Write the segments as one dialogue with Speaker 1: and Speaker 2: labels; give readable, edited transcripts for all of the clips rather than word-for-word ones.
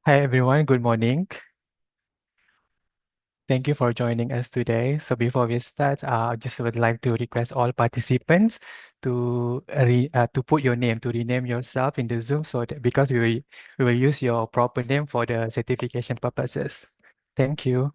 Speaker 1: Hi everyone, good morning. Thank you for joining us today. So before we start, I just would like to request all participants to put your name, to rename yourself in the Zoom, so that because we will use your proper name for the certification purposes. Thank you.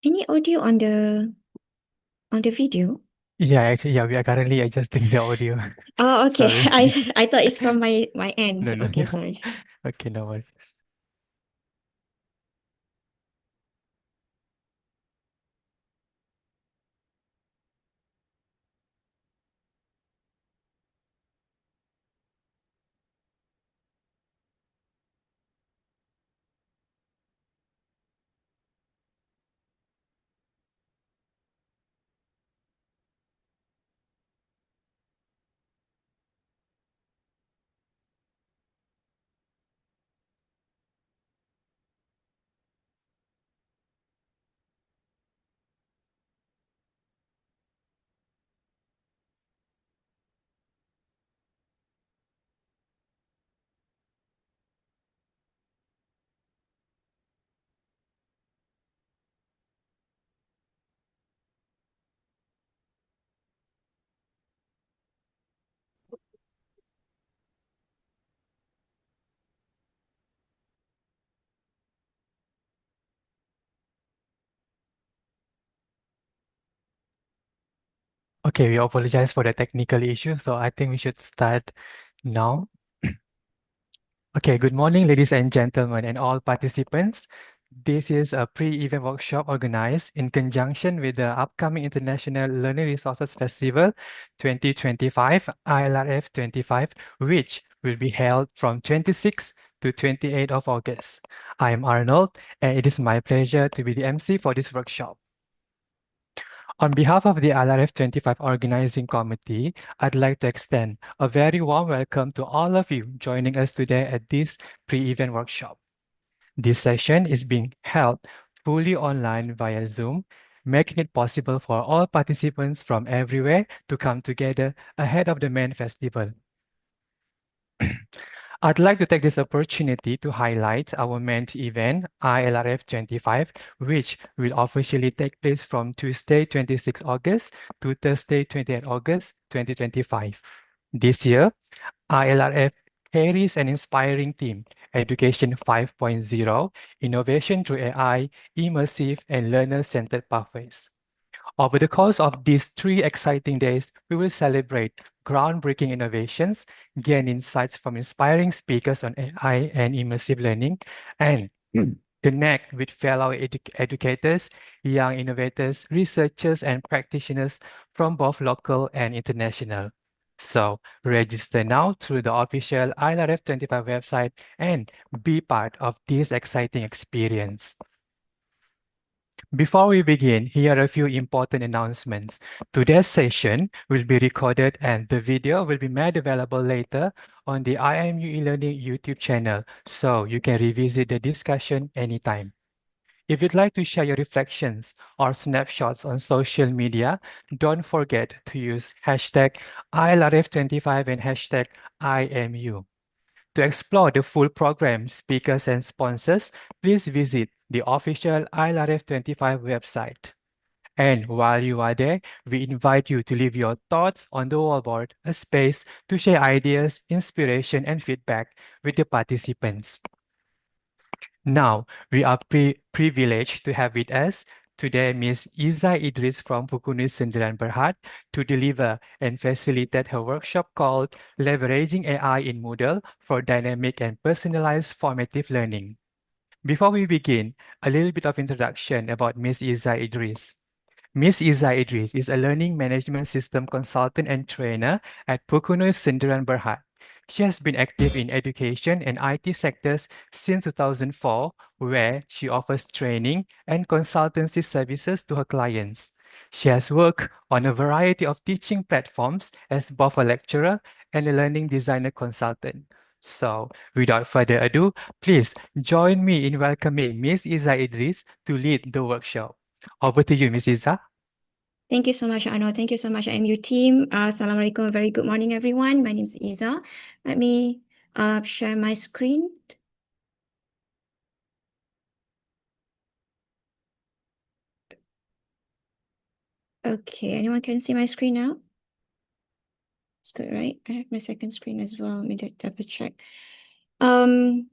Speaker 2: Any audio on the video?
Speaker 1: Yeah, actually, yeah, we are currently adjusting the audio.
Speaker 2: Oh, okay.
Speaker 1: Sorry.
Speaker 2: I thought it's from my end.
Speaker 1: No, no,
Speaker 2: Okay,
Speaker 1: no.
Speaker 2: sorry.
Speaker 1: Okay, no worries. Okay, we apologize for the technical issue, so I think we should start now. Okay, good morning, ladies and gentlemen, and all participants. This is a pre-event workshop organized in conjunction with the upcoming International Learning Resources Festival 2025, ILRF 25, which will be held from 26 to 28 of August. I am Arnold, and it is my pleasure to be the MC for this workshop. On behalf of the LRF 25 Organizing Committee, I'd like to extend a very warm welcome to all of you joining us today at this pre-event workshop. This session is being held fully online via Zoom, making it possible for all participants from everywhere to come together ahead of the main festival. I'd like to take this opportunity to highlight our main event, ILRF 25, which will officially take place from Tuesday, 26 August to Thursday, 28 August 2025. This year, ILRF carries an inspiring theme, Education 5.0, Innovation through AI, Immersive and Learner-Centered Pathways. Over the course of these 3 exciting days, we will celebrate groundbreaking innovations, gain insights from inspiring speakers on AI and immersive learning, and connect with fellow educators, young innovators, researchers, and practitioners from both local and international. So register now through the official ILRF25 website and be part of this exciting experience. Before we begin, here are a few important announcements. Today's session will be recorded and the video will be made available later on the IMU eLearning YouTube channel, so you can revisit the discussion anytime. If you'd like to share your reflections or snapshots on social media, don't forget to use hashtag ILRF25 and hashtag IMU. To explore the full program, speakers, and sponsors, please visit the official ILRF25 website. And while you are there, we invite you to leave your thoughts on the wallboard, a space to share ideas, inspiration, and feedback with the participants. Now, we are privileged to have with us today Ms. Iza Idris from Pukuni Sendirian Berhad to deliver and facilitate her workshop called Leveraging AI in Moodle for Dynamic and Personalized Formative Learning. Before we begin, a little bit of introduction about Ms. Iza Idris. Ms. Iza Idris is a learning management system consultant and trainer at Pukuno Sindaran Berhad. She has been active in education and IT sectors since 2004, where she offers training and consultancy services to her clients. She has worked on a variety of teaching platforms as both a lecturer and a learning designer consultant. So, without further ado, please join me in welcoming Ms. Iza Idris to lead the workshop. Over to you, Ms. Iza.
Speaker 2: Thank you so much, Anwar. Thank you so much, IMU team. Assalamualaikum. Very good morning, everyone. My name is Iza. Let me share my screen. Okay, anyone can see my screen now? It's good, right? I have my second screen as well. Let me double check.
Speaker 1: No.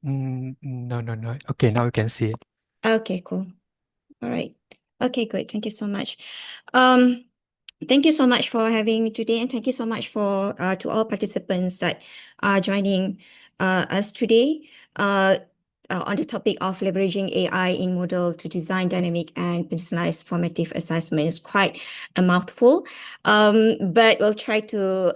Speaker 1: Okay, now you can see it.
Speaker 2: Okay, cool. All right. Okay, good. Thank you so much. Thank you so much for having me today, and thank you so much for to all participants that are joining us today on the topic of leveraging AI in Moodle to design dynamic and personalized formative assessments. Quite a mouthful, but we'll try to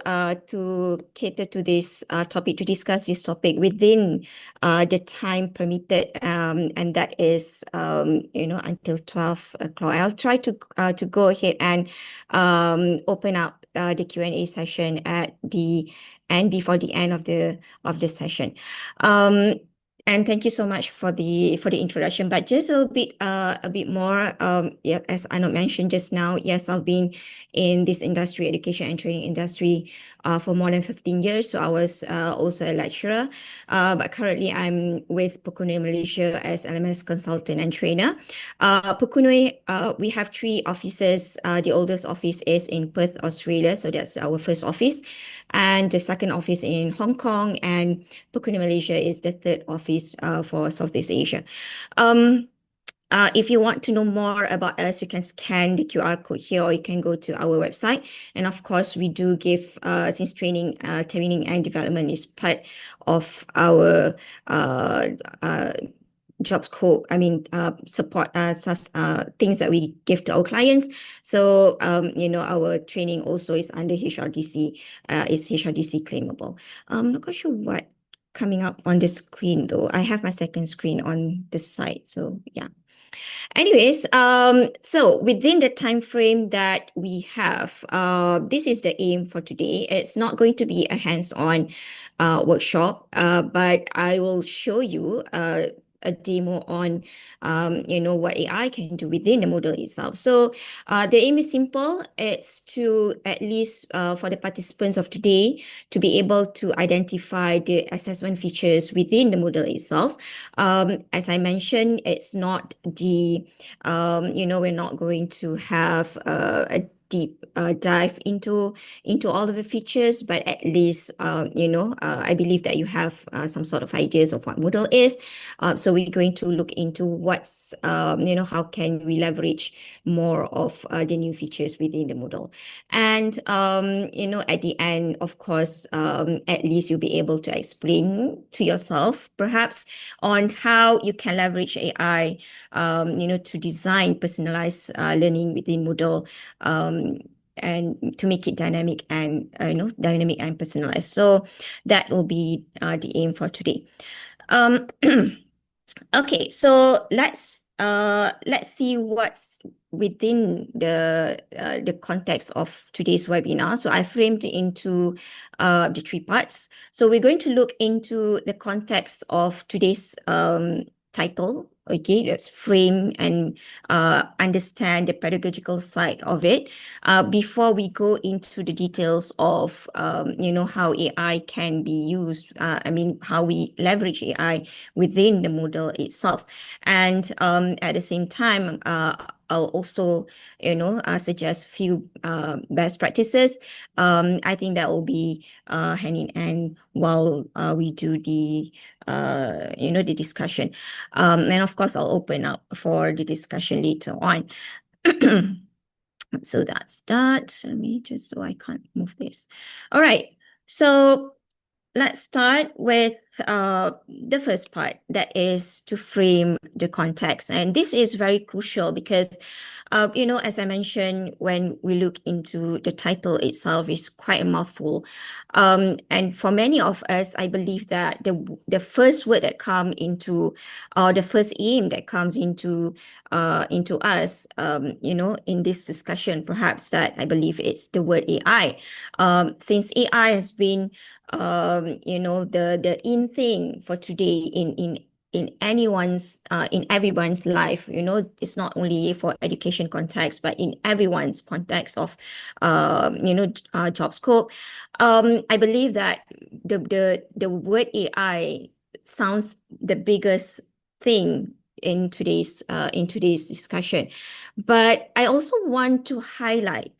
Speaker 2: cater to this topic, to discuss this topic within the time permitted, and that is until 12 o'clock. I'll try to go ahead and open up the Q&A session at the end, before the end of the session. And thank you so much for the introduction. But just a bit more. Yeah, as Anok mentioned just now, yes, I've been in this industry, education and training industry, for more than 15 years. So I was also a lecturer. But currently I'm with Pukunui Malaysia as LMS consultant and trainer. Pukunui, we have 3 offices. The oldest office is in Perth, Australia. So that's our first office. And the second office in Hong Kong, and Pukunui Malaysia is the third office for Southeast Asia. If you want to know more about us, you can scan the QR code here, or you can go to our website. And of course, we do give, since training and development is part of our job scope, support, things that we give to our clients. So, our training also is under HRDC, is HRDC claimable. I'm not quite sure what coming up on the screen though. I have my second screen on the side, so yeah. Anyways, so within the time frame that we have, this is the aim for today. It's not going to be a hands-on workshop, but I will show you a demo on, what AI can do within the model itself. So the aim is simple. It's to, at least for the participants of today, to be able to identify the assessment features within the model itself. As I mentioned, it's not the, we're not going to have deep dive into all of the features, but at least I believe that you have some sort of ideas of what Moodle is. So we're going to look into what's how can we leverage more of the new features within the Moodle. And at the end, of course, at least you'll be able to explain to yourself perhaps on how you can leverage AI to design personalized learning within Moodle, and to make it dynamic and dynamic and personalized. So that will be the aim for today. Um, Okay, so let's see what's within the context of today's webinar. So I framed it into the three parts. So we're going to look into the context of today's title. Okay, let's frame and understand the pedagogical side of it before we go into the details of how AI can be used. How we leverage AI within the Moodle itself. And at the same time, I'll also, suggest few best practices. I think that will be hand in hand while we do the discussion. And of course, I'll open up for the discussion later on. So that's that. Let me just, so I can't move this. All right. So let's start with the first part, that is to frame the context. And this is very crucial because, as I mentioned, when we look into the title itself, is quite a mouthful. And for many of us, I believe that the first word that come into, or the first aim that comes into us, in this discussion, perhaps that I believe it's the word AI. Since AI has been the in thing for today in everyone's life. It's not only for education context, but in everyone's context of job scope. I believe that the word AI sounds the biggest thing in today's discussion. But I also want to highlight,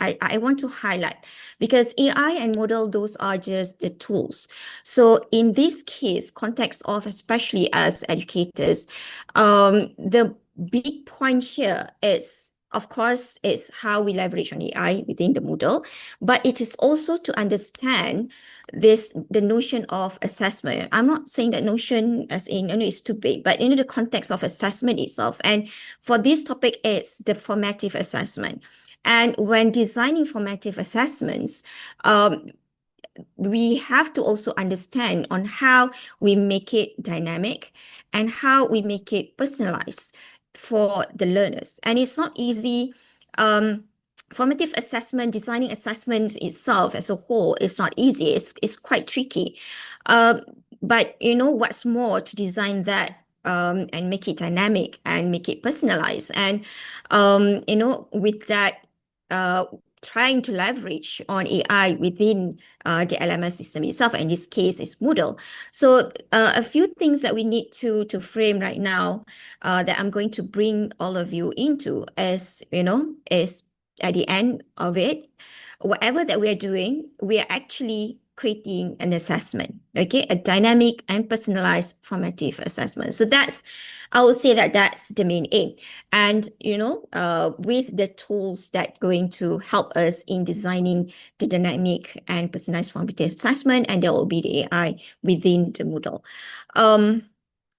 Speaker 2: I want to highlight, because AI and Moodle, those are just the tools. So in this case, context of, especially as educators, the big point here is, of course, it's how we leverage on AI within the Moodle, but it is also to understand the notion of assessment. I'm not saying that notion as in, it's too big, but the context of assessment itself. And for this topic, it's the formative assessment. And when designing formative assessments, we have to also understand on how we make it dynamic and how we make it personalized for the learners. And it's not easy. Formative assessment, designing assessments itself as a whole, is not easy. It's quite tricky. But what's more to design that and make it dynamic and make it personalized. And with that, trying to leverage on AI within the LMS system itself. In this case, is Moodle. So a few things that we need to frame right now that I'm going to bring all of you into is at the end of it, whatever that we are doing, we are actually creating an assessment, okay? A dynamic and personalized formative assessment. So I would say that that's the main aim. And, with the tools that going to help us in designing the dynamic and personalized formative assessment, and there will be the AI within the Moodle.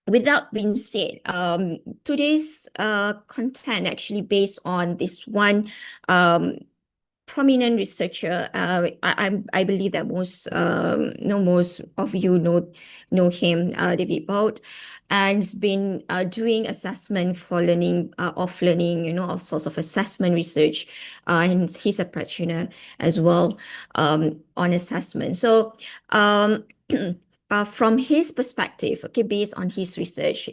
Speaker 2: With that being said, today's content actually based on this one prominent researcher. I believe that most of you know him, David Bolt, and he's been doing assessment for learning, off learning, all sorts of assessment research, and he's a practitioner as well on assessment. So from his perspective, okay, based on his research,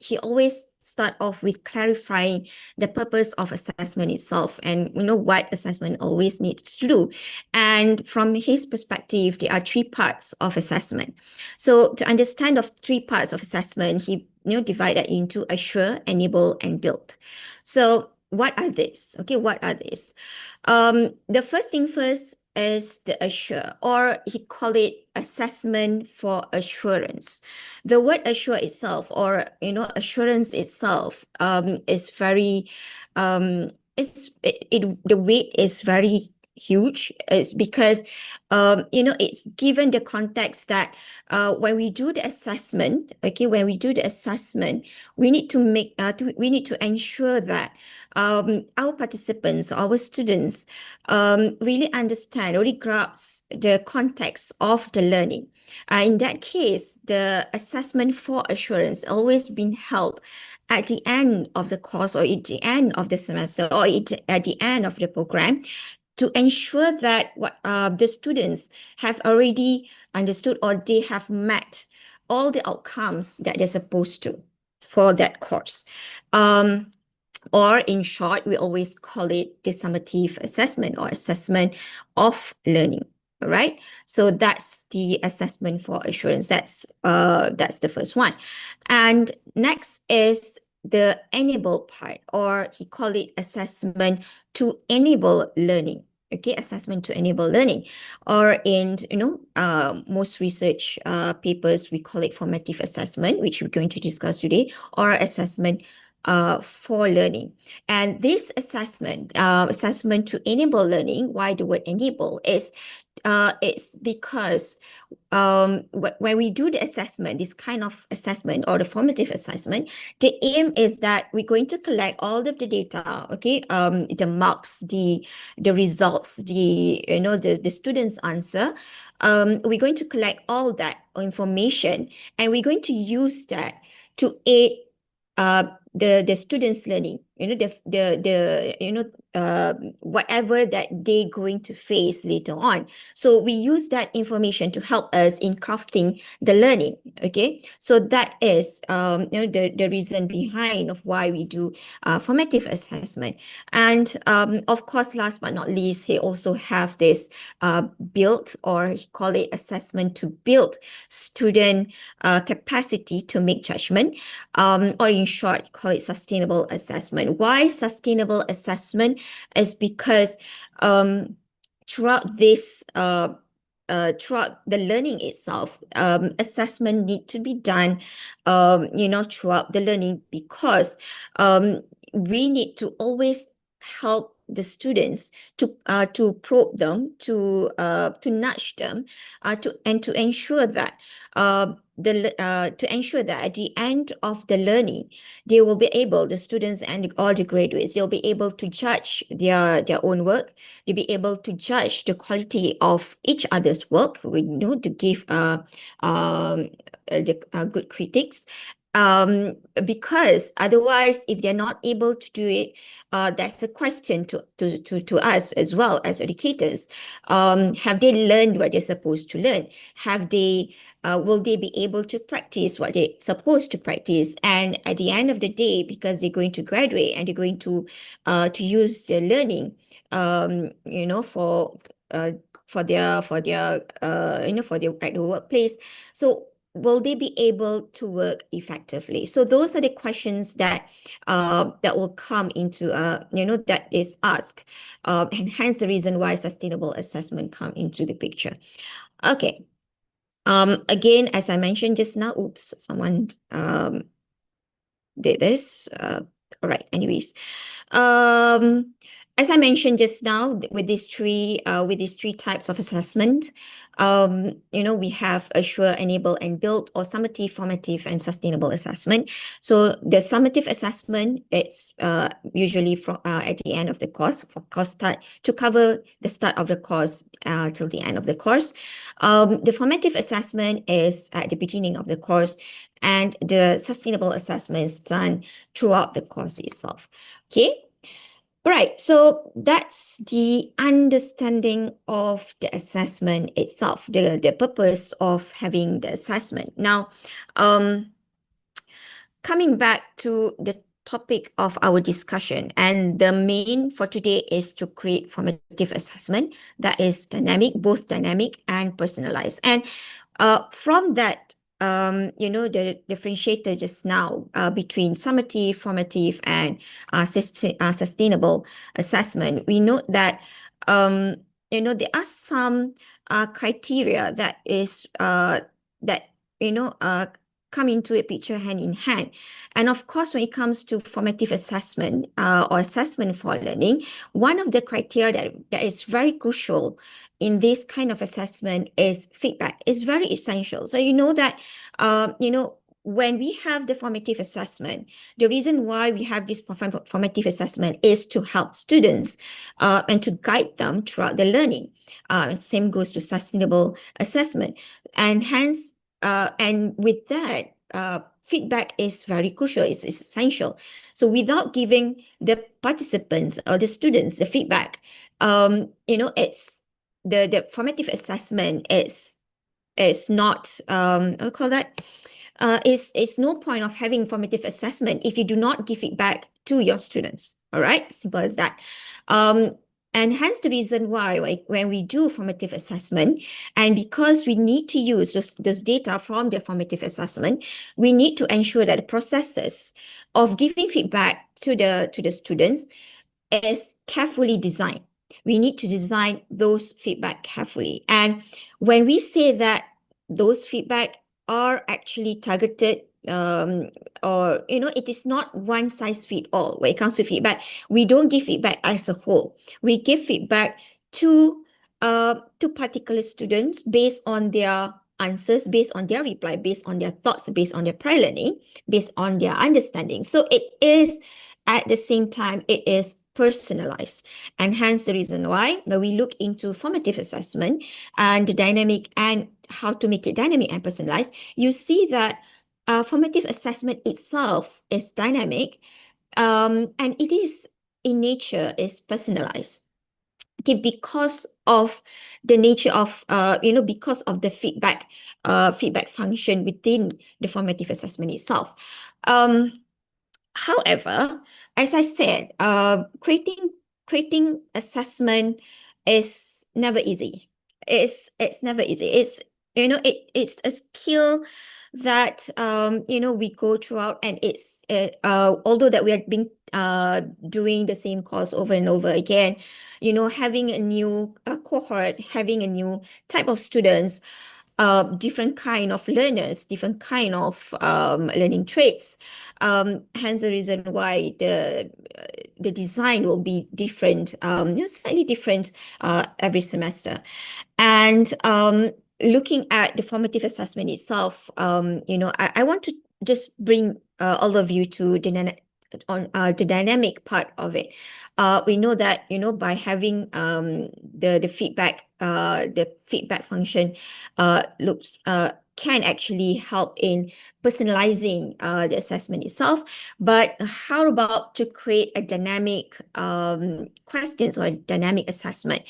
Speaker 2: he always start off with clarifying the purpose of assessment itself and what assessment always needs to do. And from his perspective, there are three parts of assessment. So to understand of three parts of assessment, he divided into assure, enable, and build. So what are these? Okay, what are these? The first thing first is the assure, or he call it assessment for assurance. The word assure itself, or assurance itself, is very, the weight is very huge. It's because it's given the context that when we do the assessment, okay, we need to we need to ensure that our participants, our students, really understand, really grasp the context of the learning. In that case, the assessment for assurance always been held at the end of the course, or at the end of the semester, or at the end of the program, to ensure that the students have already understood, or they have met all the outcomes that they're supposed to for that course. Or in short, we always call it the summative assessment, or assessment of learning. All right. So that's the assessment for assurance. That's the first one. And next is the enable part, or he call it assessment to enable learning. Okay, assessment to enable learning, or in most research papers, we call it formative assessment, which we're going to discuss today, or assessment for learning. And this assessment to enable learning, why the word enable is it's because when we do the assessment, this kind of assessment, or the formative assessment, the aim is that we're going to collect all of the data, okay, the marks, the results, the students' answer. We're going to collect all that information, and we're going to use that to aid the students' learning, whatever that they're going to face later on. So we use that information to help us in crafting the learning. Okay, so that is the reason behind of why we do formative assessment. And of course, last but not least, he also have this build, or he call it assessment to build student capacity to make judgment, or in short, call it sustainable assessment. Why sustainable assessment? Is because throughout this throughout the learning itself, assessment need to be done throughout the learning, because we need to always help the students to probe them, to nudge them, to ensure that at the end of the learning, they will be able, the students and all the graduates, they'll be able to judge their own work. They'll be able to judge the quality of each other's work. We know to give good critics. Because otherwise, if they're not able to do it, that's a question to us as well as educators. Have they learned what they're supposed to learn? Have they will they be able to practice what they're supposed to practice? And at the end of the day, because they're going to graduate and they're going to use their learning, for their at the workplace. So will they be able to work effectively? So those are the questions that will come into that is asked, and hence the reason why sustainable assessment come into the picture. Okay. Again, as I mentioned just now, oops, someone did this. All right. Anyways, as I mentioned just now, with these three types of assessment, we have assure, enable, and build, or summative, formative, and sustainable assessment. So the summative assessment, it's usually from at the end of the course, for course start, to cover the start of the course till the end of the course. The formative assessment is at the beginning of the course, and the sustainable assessment is done throughout the course itself. Okay. Right, so that's the understanding of the assessment itself, the purpose of having the assessment. Now, coming back to the topic of our discussion, and the main for today is to create formative assessment that is dynamic, both dynamic and personalized. And from that the differentiator just now between summative, formative, and sustainable assessment. We note that there are some criteria that come into a picture hand in hand. And of course, when it comes to formative assessment or assessment for learning, one of the criteria that is very crucial in this kind of assessment is feedback. It's very essential. So you know that when we have the formative assessment, the reason why we have this formative assessment is to help students and to guide them throughout the learning. Same goes to sustainable assessment. And hence, and with that, feedback is very crucial, it's essential. So without giving the participants or the students the feedback, it's the formative assessment is not I call that it's no point of having formative assessment if you do not give feedback to your students. All right, simple as that. And hence the reason why when we do formative assessment, and because we need to use those data from the formative assessment, we need to ensure that the processes of giving feedback to the students is carefully designed. We need to design those feedback carefully. And when we say that those feedback are actually targeted, or it is not one size fit all when it comes to feedback. We don't give feedback as a whole. We give feedback to particular students based on their answers, based on their reply, based on their thoughts, based on their prior learning, based on their understanding. So it is, at the same time, it is personalized. And hence the reason why when we look into formative assessment and the dynamic and how to make it dynamic and personalized, you see that formative assessment itself is dynamic, and it is in nature is personalized. Okay, because of the nature of because of the feedback function within the formative assessment itself. However, as I said, creating assessment is never easy. It's never easy. It's a skill that we go throughout, and it's although that we have been doing the same course over and over again, having a new cohort, having a new type of students, different kind of learners, different kind of learning traits. Hence the reason why the design will be different, slightly different every semester. And looking at the formative assessment itself, I want to just bring all of you to the dynamic part of it. We know that by having the feedback function looks can actually help in personalizing the assessment itself. But how about to create a dynamic questions or a dynamic assessment?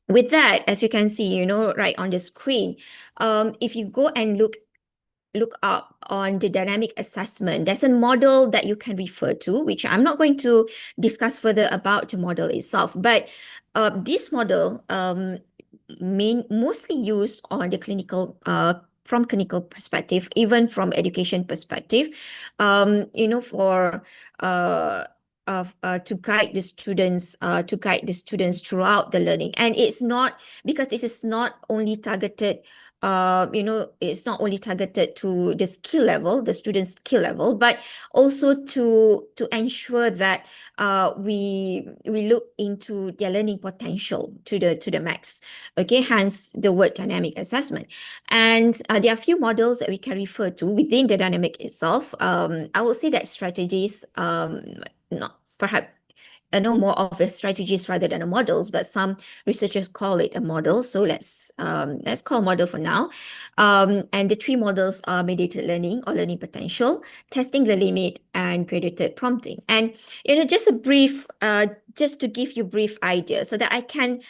Speaker 2: With that, as you can see, right on the screen, if you go and look up on the dynamic assessment, there's a model that you can refer to, which I'm not going to discuss further about the model itself. But this model mostly used on the from clinical perspective, even from education perspective, for to guide the students throughout the learning. And it's not, because this is not only targeted it's not only targeted to the skill level, the student's skill level, but also to ensure that we look into their learning potential to the max. Okay, hence the word dynamic assessment. And there are a few models that we can refer to within the dynamic itself. I will say that strategies, not perhaps no more of the strategies rather than the models, but some researchers call it a model. So let's call model for now. And the three models are mediated learning or learning potential, testing the limit, and graded prompting. And just a brief, just to give you a brief idea, so that I can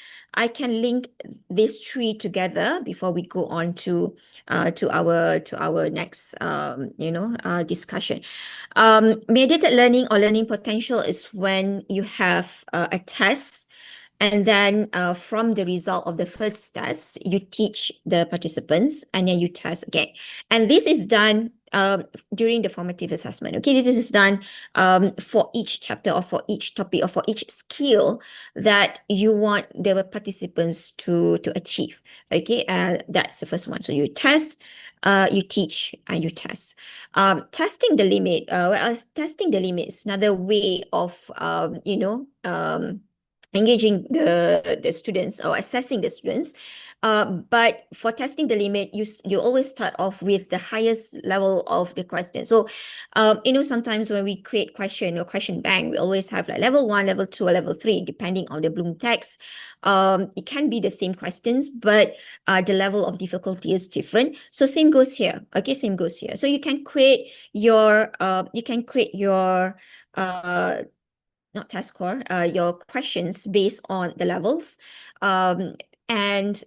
Speaker 2: link these three together before we go on to our next discussion. Mediated learning or learning potential is when you have a test And then from the result of the first test, you teach the participants and then you test again. And this is done during the formative assessment. Okay, this is done for each chapter or for each topic or for each skill that you want the participants to achieve. Okay, that's the first one. So you test, you teach, and you test. Testing the limit. Testing the limit is another way of engaging the students or assessing the students. But for testing the limit, you always start off with the highest level of the question. So, sometimes when we create question or question bank, we always have like level 1, level 2, or level 3, depending on the Bloom text. It can be the same questions, but the level of difficulty is different. So same goes here. Okay, same goes here. So you can create your not test score, your questions based on the levels. And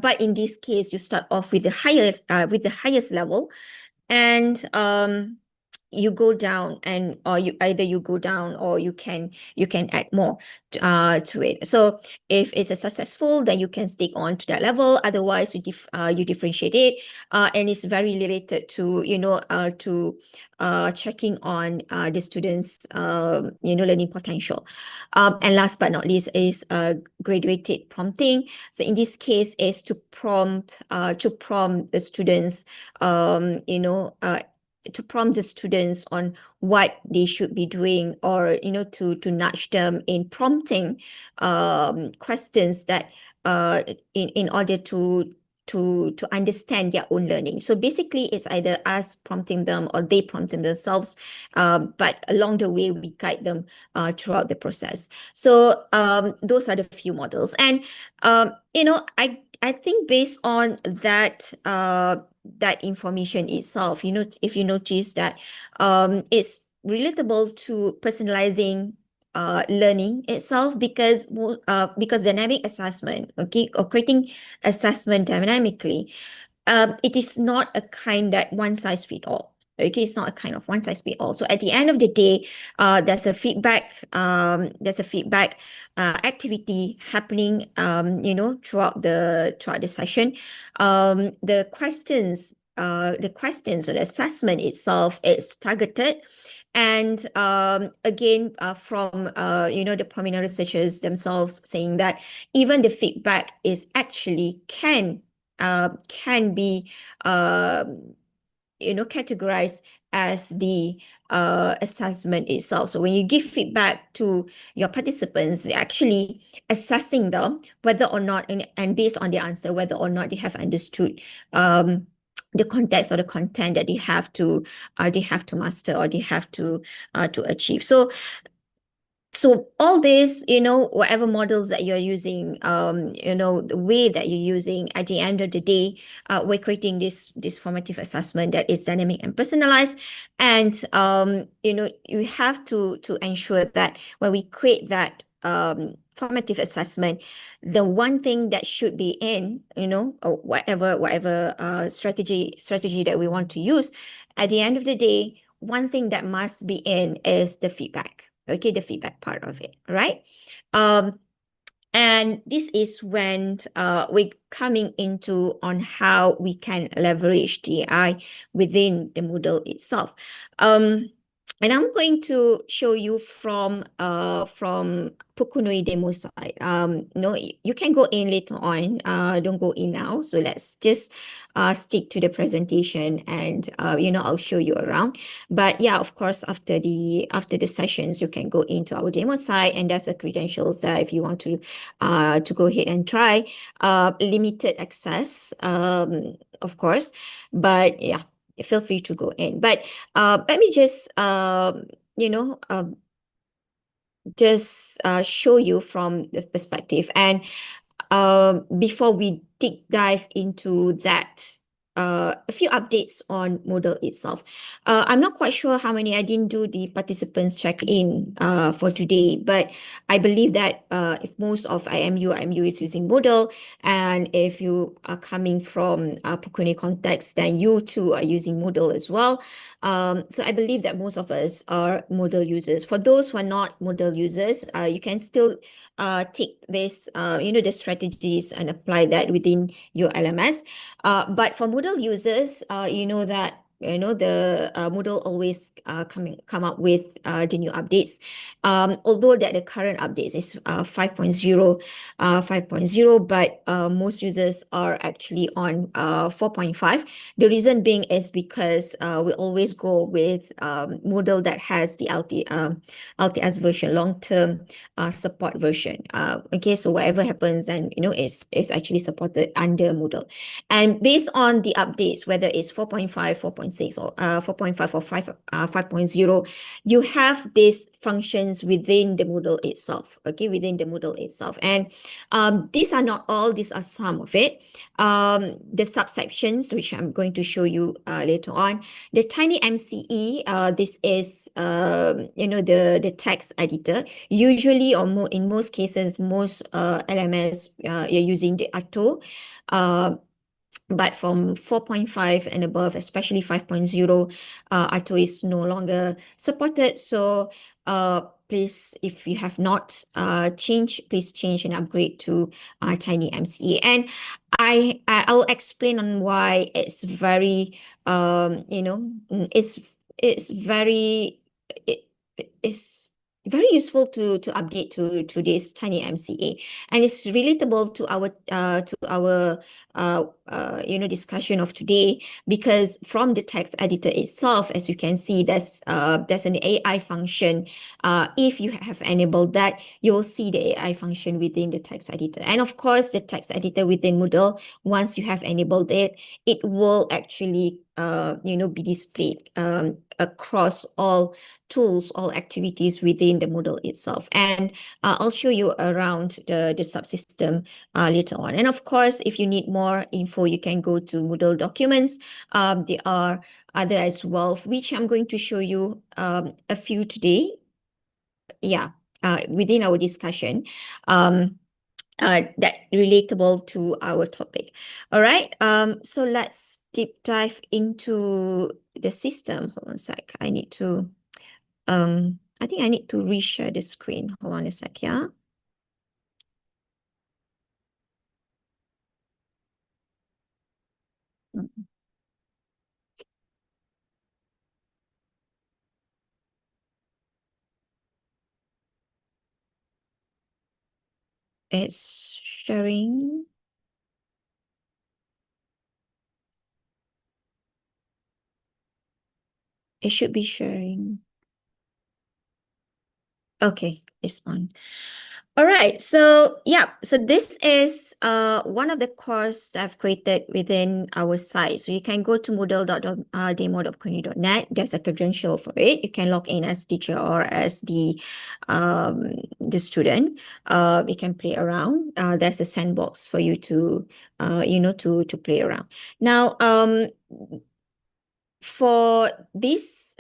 Speaker 2: but in this case, you start off with the highest level, and you go down, and or you go down, or you can add more to it. So if it's a successful, then you can stick on to that level. Otherwise, you differentiate it, and it's very related to checking on the students' learning potential. And last but not least is graduated prompting. So in this case, is to prompt the students, to prompt the students on what they should be doing, or to nudge them in prompting questions that in order to understand their own learning. So basically, it's either us prompting them or they prompting themselves, but along the way we guide them throughout the process. So those are the few models, and I think based on that information itself, if you notice that it's relatable to personalizing learning itself, because dynamic assessment, okay, or creating assessment dynamically, it is not a kind that one size fit all. Okay, it's not a kind of one size fit all. So at the end of the day, there's a feedback activity happening, throughout the session. The questions or the assessment itself is targeted. And again, from the prominent researchers themselves saying that even the feedback is actually can be categorized as the assessment itself. So when you give feedback to your participants, you're actually assessing them whether or not, and based on their answer, whether or not they have understood the context or the content that they have to master, or they have to achieve. So all this, whatever models that you're using, the way that you're using, at the end of the day, we're creating this formative assessment that is dynamic and personalized. And you have to ensure that when we create that formative assessment, the one thing that should be in, or whatever strategy that we want to use, at the end of the day, one thing that must be in is the feedback. Okay, the feedback part of it, right? And this is when we're coming into on how we can leverage the AI within the Moodle itself. And I'm going to show you from Pukunui demo side. You can go in later on. Don't go in now. So let's just stick to the presentation, and I'll show you around. But yeah, of course, after the sessions, you can go into our demo site, and there's a credentials there if you want to go ahead and try. Limited access, of course, but yeah, feel free to go in. But let me just show you from the perspective, and before we dive into that a few updates on Moodle itself. I'm not quite sure how many. I didn't do the participants check-in for today, but I believe that if most of IMU is using Moodle, and if you are coming from a Pukuni context, then you too are using Moodle as well. So I believe that most of us are Moodle users. For those who are not Moodle users, you can still take this, the strategies and apply that within your LMS. But for Moodle users, you know that the Moodle always come up with the new updates. Although that the current updates is 5.0, but most users are actually on 4.5. The reason being is because we always go with Moodle that has the LTS version, long-term support version. Okay, so whatever happens, and it's actually supported under Moodle. And based on the updates, whether it's 4.5, 4.6, or 4.5 or 5.0, you have these functions within the Moodle itself, okay, within the Moodle itself. And these are not all, these are some of it. The subsections, which I'm going to show you later on. The Tiny MCE, this is, the text editor. Usually, or in most cases, most LMS, you're using the Atto. But from 4.5 and above, especially 5.0, Atto is no longer supported. So please, if you have not changed, please change and upgrade to Tiny MCE. And I'll explain on why it's very, it's very, it, it's very useful to update to this Tiny MCA, and it's relatable to our discussion of today, because from the text editor itself, as you can see, there's an AI function. If you have enabled that, you will see the AI function within the text editor. And of course, the text editor within Moodle, once you have enabled it, it will actually be displayed across all tools, all activities within the Moodle itself. And I'll show you around the subsystem later on. And of course, if you need more info, you can go to Moodle documents. There are other as well, which I'm going to show you a few today. Yeah, within our discussion. That relatable to our topic. All right. So let's deep dive into the system. Hold on a sec. I think I need to reshare the screen. Hold on a sec, yeah. It's sharing. It should be sharing. Okay, it's on. All right, so yeah, so this is one of the courses I've created within our site. So you can go to moodle.demo.kuni.net. There's a credential for it. You can log in as teacher or as the student. You can play around. There's a sandbox for you to to play around. Now, for this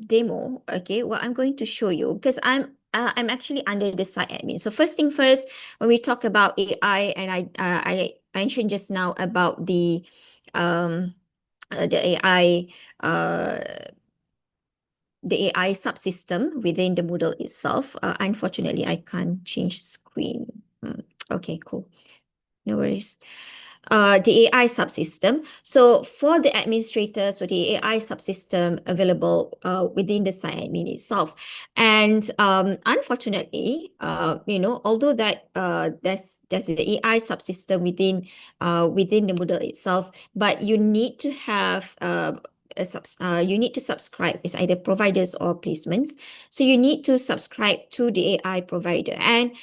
Speaker 2: demo, okay, what I'm going to show you, because I'm actually under the site admin. So first thing first, when we talk about AI, and I mentioned just now about the AI the AI subsystem within the Moodle itself. Unfortunately, I can't change screen. Okay, cool. No worries. The AI subsystem. So for the administrator, so the AI subsystem available within the site admin itself. And unfortunately, although that there's the AI subsystem within the Moodle itself, but you need to have you need to subscribe. It's either providers or placements. So you need to subscribe to the AI provider. And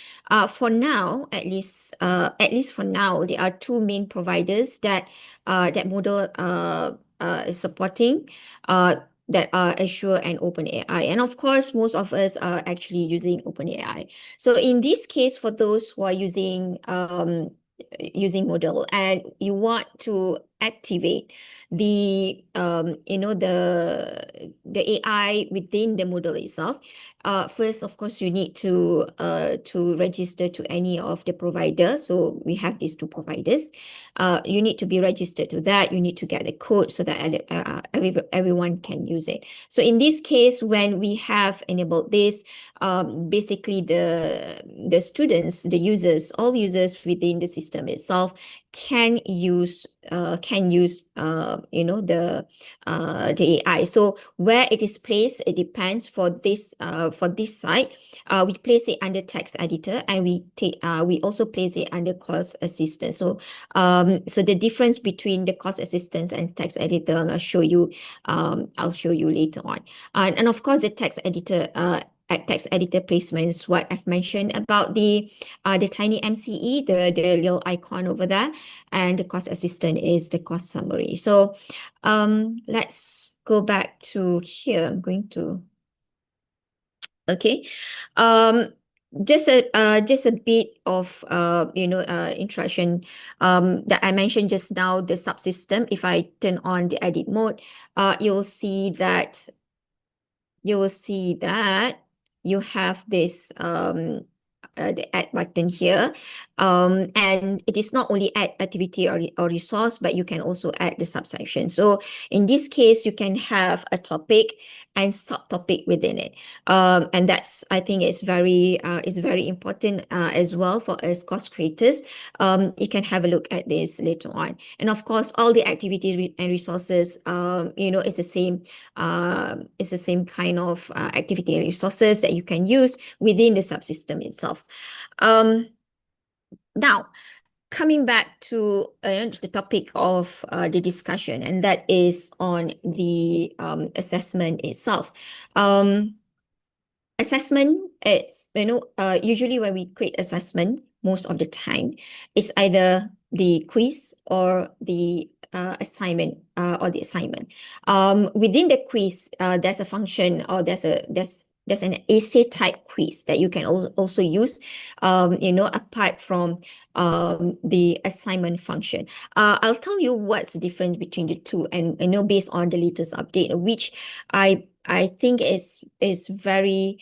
Speaker 2: for now, at least for now, there are two main providers that Moodle is supporting. That are Azure and OpenAI. And of course, most of us are actually using OpenAI. So in this case, for those who are using Moodle and you want to activate the the AI within the Moodle itself, first, of course, you need to register to any of the providers. So we have these two providers. You need to be registered to that. You need to get the code so that everyone can use it. So in this case, when we have enabled this, basically the students, the users, all users within the system itself can use the AI. So where it is placed, it depends. For this site, we place it under text editor, and we also place it under course assistant. So the difference between the course assistance and text editor, I'll show you later on. And of course, the text editor placement is what I've mentioned about the tiny MCE, the little icon over there, and the course assistant is the course summary. So let's go back to here. I'm going to okay. Just a bit of introduction that I mentioned just now, the subsystem. If I turn on the edit mode, you'll see that you have this the add button here, and it is not only add activity or resource, but you can also add the subsection. So in this case, you can have a topic and subtopic within it, and that's, I think, is very important as well for us course creators. You can have a look at this later on, and of course, all the activities and resources, it's the same kind of activity and resources that you can use within the subsystem itself. Now, coming back to the topic of the discussion, and that is on the assessment itself. Assessment, it's, usually when we create assessment, most of the time, it's either the quiz or the assignment or the assignment. Within the quiz, there's a function, or there's an essay type quiz that you can also use, apart from the assignment function. I'll tell you what's the difference between the two, and based on the latest update, which I think is very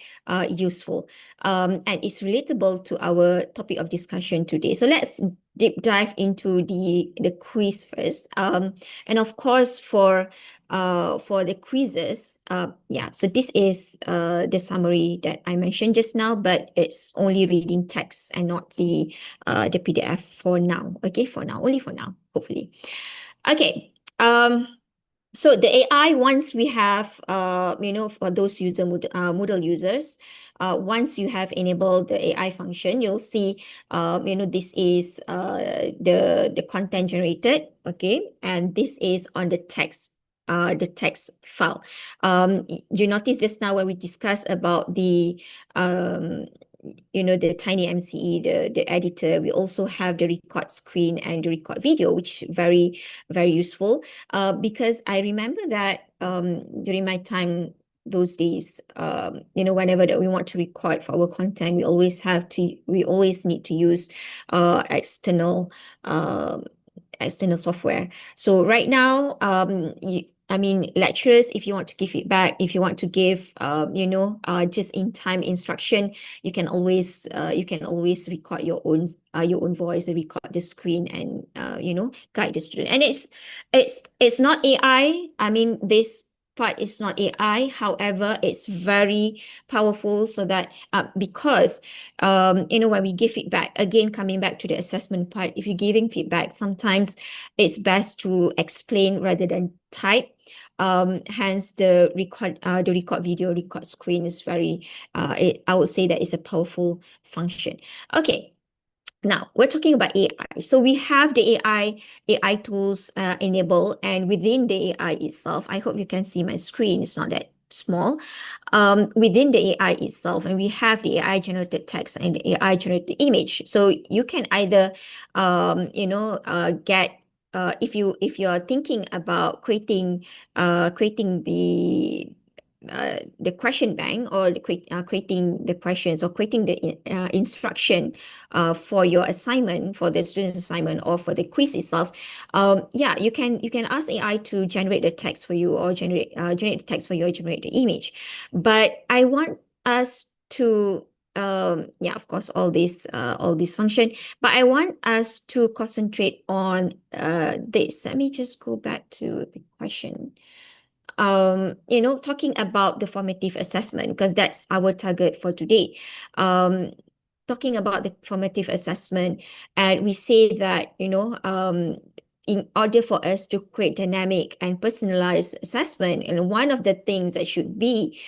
Speaker 2: useful, and it's relatable to our topic of discussion today. So let's deep dive into the quiz first. And of course, for the quizzes, so this is the summary that I mentioned just now, but it's only reading text and not the PDF for now. Okay, only for now, hopefully. Okay. So the AI, once we have, for those Moodle users, once you have enabled the AI function, you'll see, this is the content generated, okay, and this is on the text file. You notice just now when we discussed about the the tiny MCE, the editor, we also have the record screen and the record video, which is very, very useful. Because I remember that during my time those days, whenever that we want to record for our content, we always need to use external software. So right now, lecturers, if you want to give feedback, if you want to give, just in time instruction, you can always record your own voice and record the screen, and guide the student. And it's not AI. This part is not AI. However, it's very powerful, so that because when we give feedback, again, coming back to the assessment part, if you're giving feedback, sometimes it's best to explain rather than type. Hence the record video, record screen is very I would say that is a powerful function. Okay. Now, we're talking about AI. So we have the AI tools enabled, and within the AI itself, I hope you can see my screen. It's not that small. Within the AI itself, and we have the AI generated text and the AI generated image. So you can either, get if you are thinking about creating the the question bank or creating the questions or creating the instruction for your assignment, for the student's assignment or for the quiz itself, yeah, you can ask AI to generate the text for you or generate the text for you or generate the image. But I want us to yeah, of course, all this function, but I want us to concentrate on this. Let me just go back to the question. Talking about the formative assessment, because that's our target for today. Talking about the formative assessment, and we say that, in order for us to create dynamic and personalized assessment, and one of the things that should be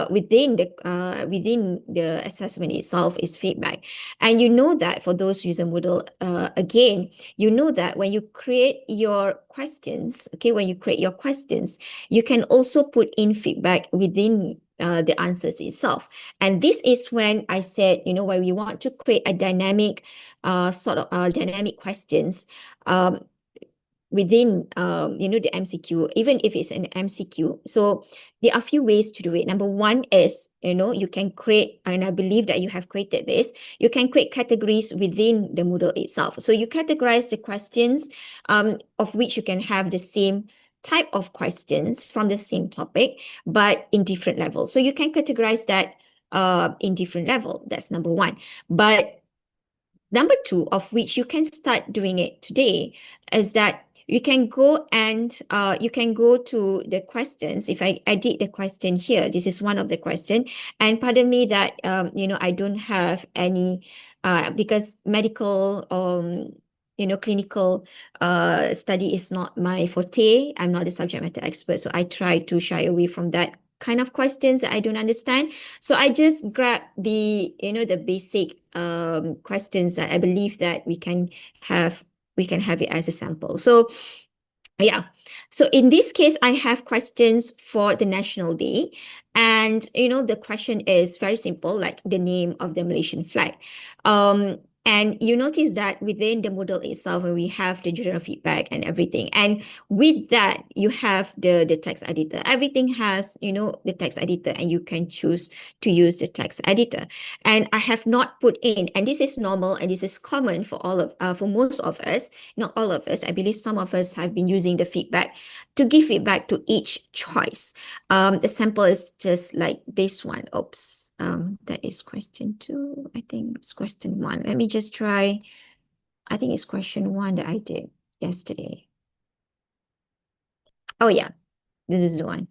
Speaker 2: within the assessment itself is feedback. And you know that for those using Moodle, again, you know that when you create your questions, okay, you can also put in feedback within the answers itself. And this is when I said, when we want to create a dynamic sort of dynamic questions, within the MCQ, even if it's an MCQ. So there are a few ways to do it. Number one is, you can create, and I believe that you have created this, you can create categories within the Moodle itself. So you categorize the questions, of which you can have the same type of questions from the same topic, but in different levels. So you can categorize that in different level. That's number one. But number two, of which you can start doing it today, is that you can go to the questions. If I edit the question here, this is one of the question. And pardon me that I don't have any because medical clinical study is not my forte. I'm not a subject matter expert, so I try to shy away from that kind of questions that I don't understand. So I just grab the basic questions that I believe that we can have it as a sample. So yeah. So in this case, I have questions for the National Day. And, the question is very simple, like the name of the Malaysian flag. And you notice that within the Moodle itself, we have the general feedback and everything. And with that, you have the text editor. Everything has, the text editor, and you can choose to use the text editor. And I have not put in, and this is normal and this is common for for most of us, not all of us. I believe some of us have been using the feedback to give feedback to each choice. The sample is just like this one. Oops. That is question 2. I think it's question 1. Let me just try. I think it's question 1 that I did yesterday. Oh yeah, this is the one.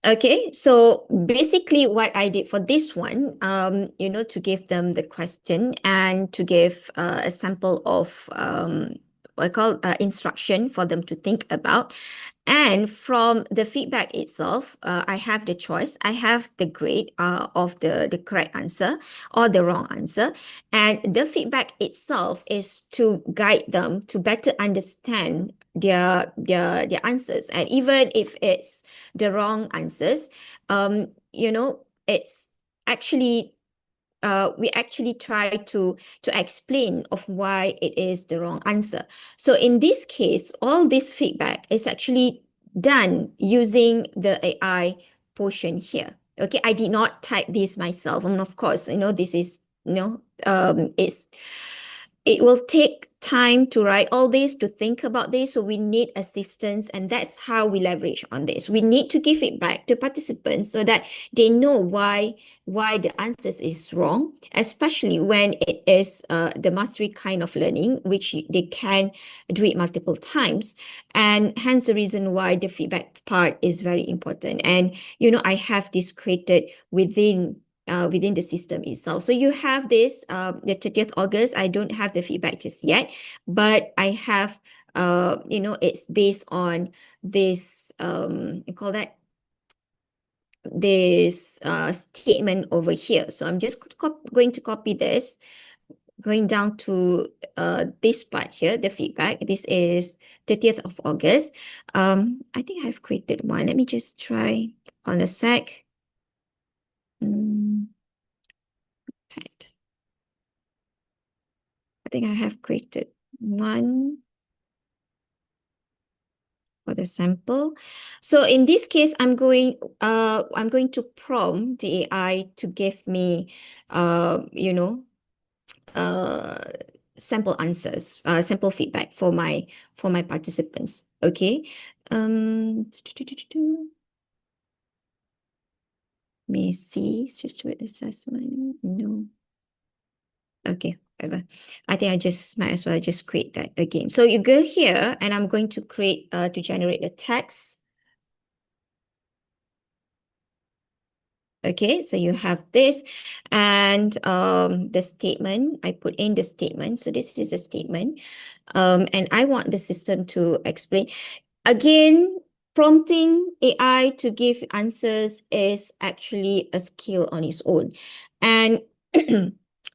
Speaker 2: Okay, so basically what I did for this one, to give them the question and to give a sample of what I call instruction for them to think about. And from the feedback itself, I have the choice. I have the grade of the correct answer or the wrong answer. And the feedback itself is to guide them to better understand their answers. And even if it's the wrong answers, it's actually we actually try to explain of why it is the wrong answer. So in this case, all this feedback is actually done using the AI portion here. Okay, I did not type this myself. And of course, this is, it will take time to write all this, to think about this. So we need assistance, and that's how we leverage on this. We need to give it back to participants so that they know why the answers is wrong, especially when it is the mastery kind of learning, which they can do it multiple times. And hence the reason why the feedback part is very important. And, I have this created within the system itself. So you have this, the 30th August, I don't have the feedback just yet, but I have, it's based on this, you call that, this statement over here. So I'm just going to copy this, going down to this part here, the feedback. This is 30th of August. I think I've created one. Let me just try on a sec. Right. I think I have created one for the sample. So in this case, I'm going to prompt the AI to give me, uh, sample answers, sample feedback for my participants. Okay. May see situation assessment. No. Okay, whatever. I think I just might as well just create that again. So you go here and I'm going to create to generate a text. Okay, so you have this and the statement. I put in the statement. So this is a statement. And I want the system to explain. Again, prompting AI to give answers is actually a skill on its own. And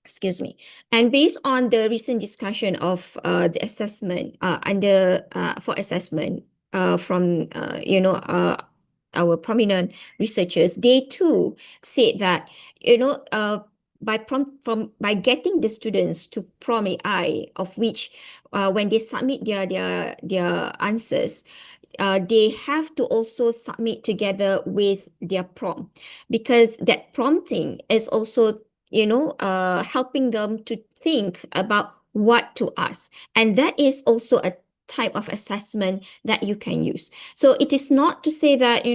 Speaker 2: excuse me. And based on the recent discussion of the assessment for assessment from our prominent researchers, they too said that by getting the students to prompt AI, of which when they submit their answers, they have to also submit together with their prompt, because that prompting is also helping them to think about what to ask, and that is also a type of assessment that you can use. So it is not to say that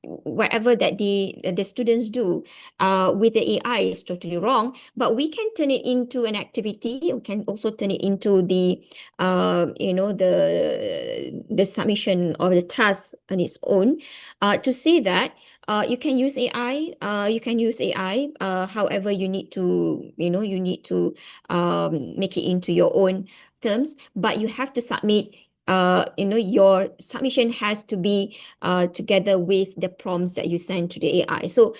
Speaker 2: whatever that the students do with the AI is totally wrong, but we can turn it into an activity. We can also turn it into the submission of the task on its own, to say that you can use AI. You can use AI. However, you need to make it into your own terms, but you have to submit. Your submission has to be together with the prompts that you send to the AI. So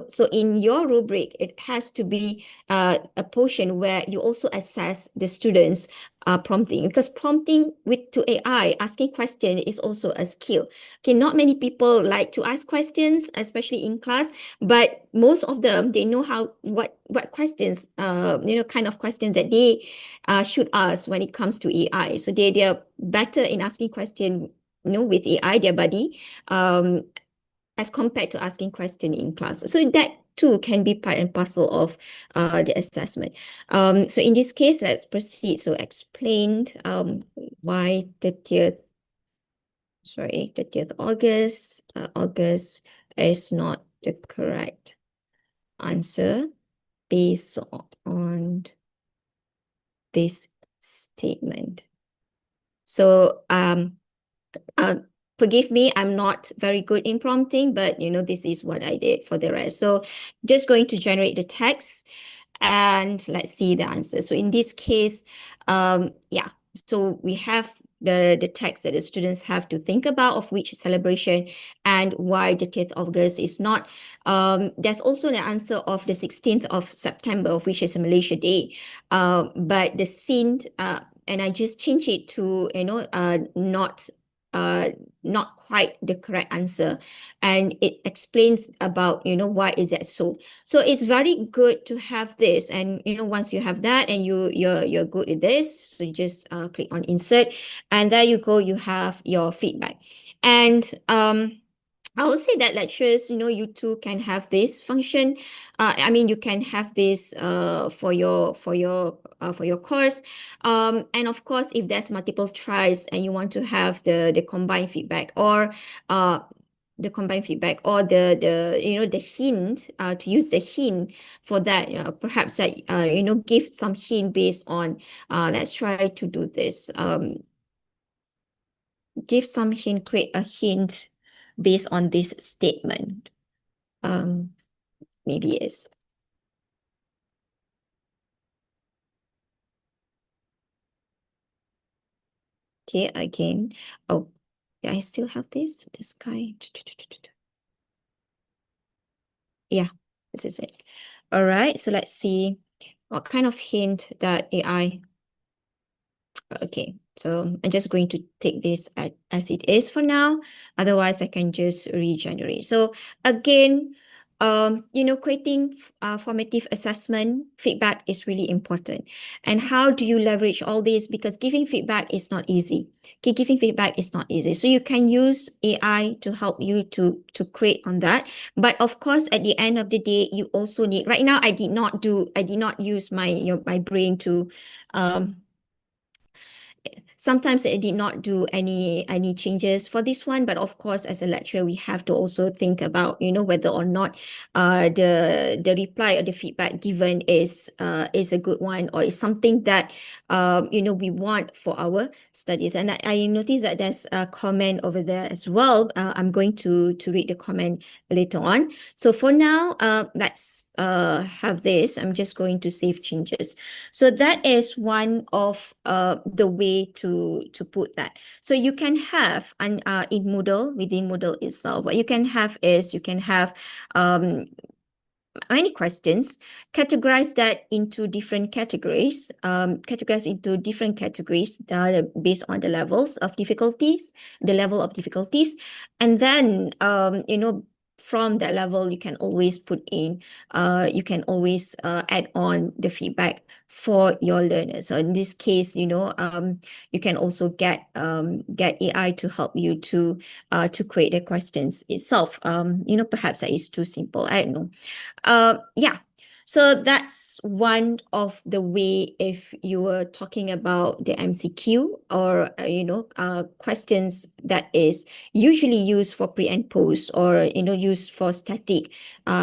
Speaker 2: so in your rubric, it has to be a portion where you also assess the students' prompting, because prompting to AI, asking question, is also a skill. Okay, not many people like to ask questions, especially in class, but most of them, they know what questions, kind of questions that they should ask when it comes to AI. So they're better in asking question, with AI, their buddy, as compared to asking question in class. So that too can be part and parcel of the assessment. So in this case, let's proceed. So explained why 30th August. August is not the correct answer based on this statement. So forgive me, I'm not very good in prompting, but this is what I did for the rest. So just going to generate the text and let's see the answer. So in this case, yeah, so we have the text that the students have to think about, of which celebration and why the 30th of August is not. There's also the answer of the 16th of September, of which is a Malaysia Day. But the scene, and I just changed it to, not quite the correct answer, and it explains about why is that so. So it's very good to have this, and once you have that and you're good with this, so you just click on insert, and there you go, you have your feedback. And I would say that lecturers, you too can have this function. I mean, you can have this for your course. And of course, if there's multiple tries and you want to have the combined feedback, or the hint, to use the hint for that, perhaps that give some hint based on let's try to do this. Give some hint, create a hint based on this statement. Maybe yes. Okay, again. Oh, I still have this guy. Yeah, this is it. All right, so let's see what kind of hint that AI. Okay, so I'm just going to take this as it is for now. Otherwise, I can just regenerate. So again, creating formative assessment feedback is really important. And how do you leverage all this? Because giving feedback is not easy. Okay, giving feedback is not easy. So you can use AI to help you to create on that. But of course, at the end of the day, you also need. Right now, I did not use my brain to um sometimes I did not do any changes for this one, but of course, as a lecturer, we have to also think about, whether or not the reply or the feedback given is a good one, or is something that we want for our studies. And I noticed that there's a comment over there as well. I'm going to read the comment later on. So for now, let's have this. I'm just going to save changes. So that is one of the way to put that. So you can have in Moodle, within Moodle itself, what you can have is you can have many questions, categorize that into different categories, based on the level of difficulties, and then from that level, you can always add on the feedback for your learners. So in this case, you can also get AI to help you to create the questions itself. Perhaps that is too simple. I don't know. Yeah. So that's one of the way if you were talking about the MCQ or questions that is usually used for pre and post, or used for static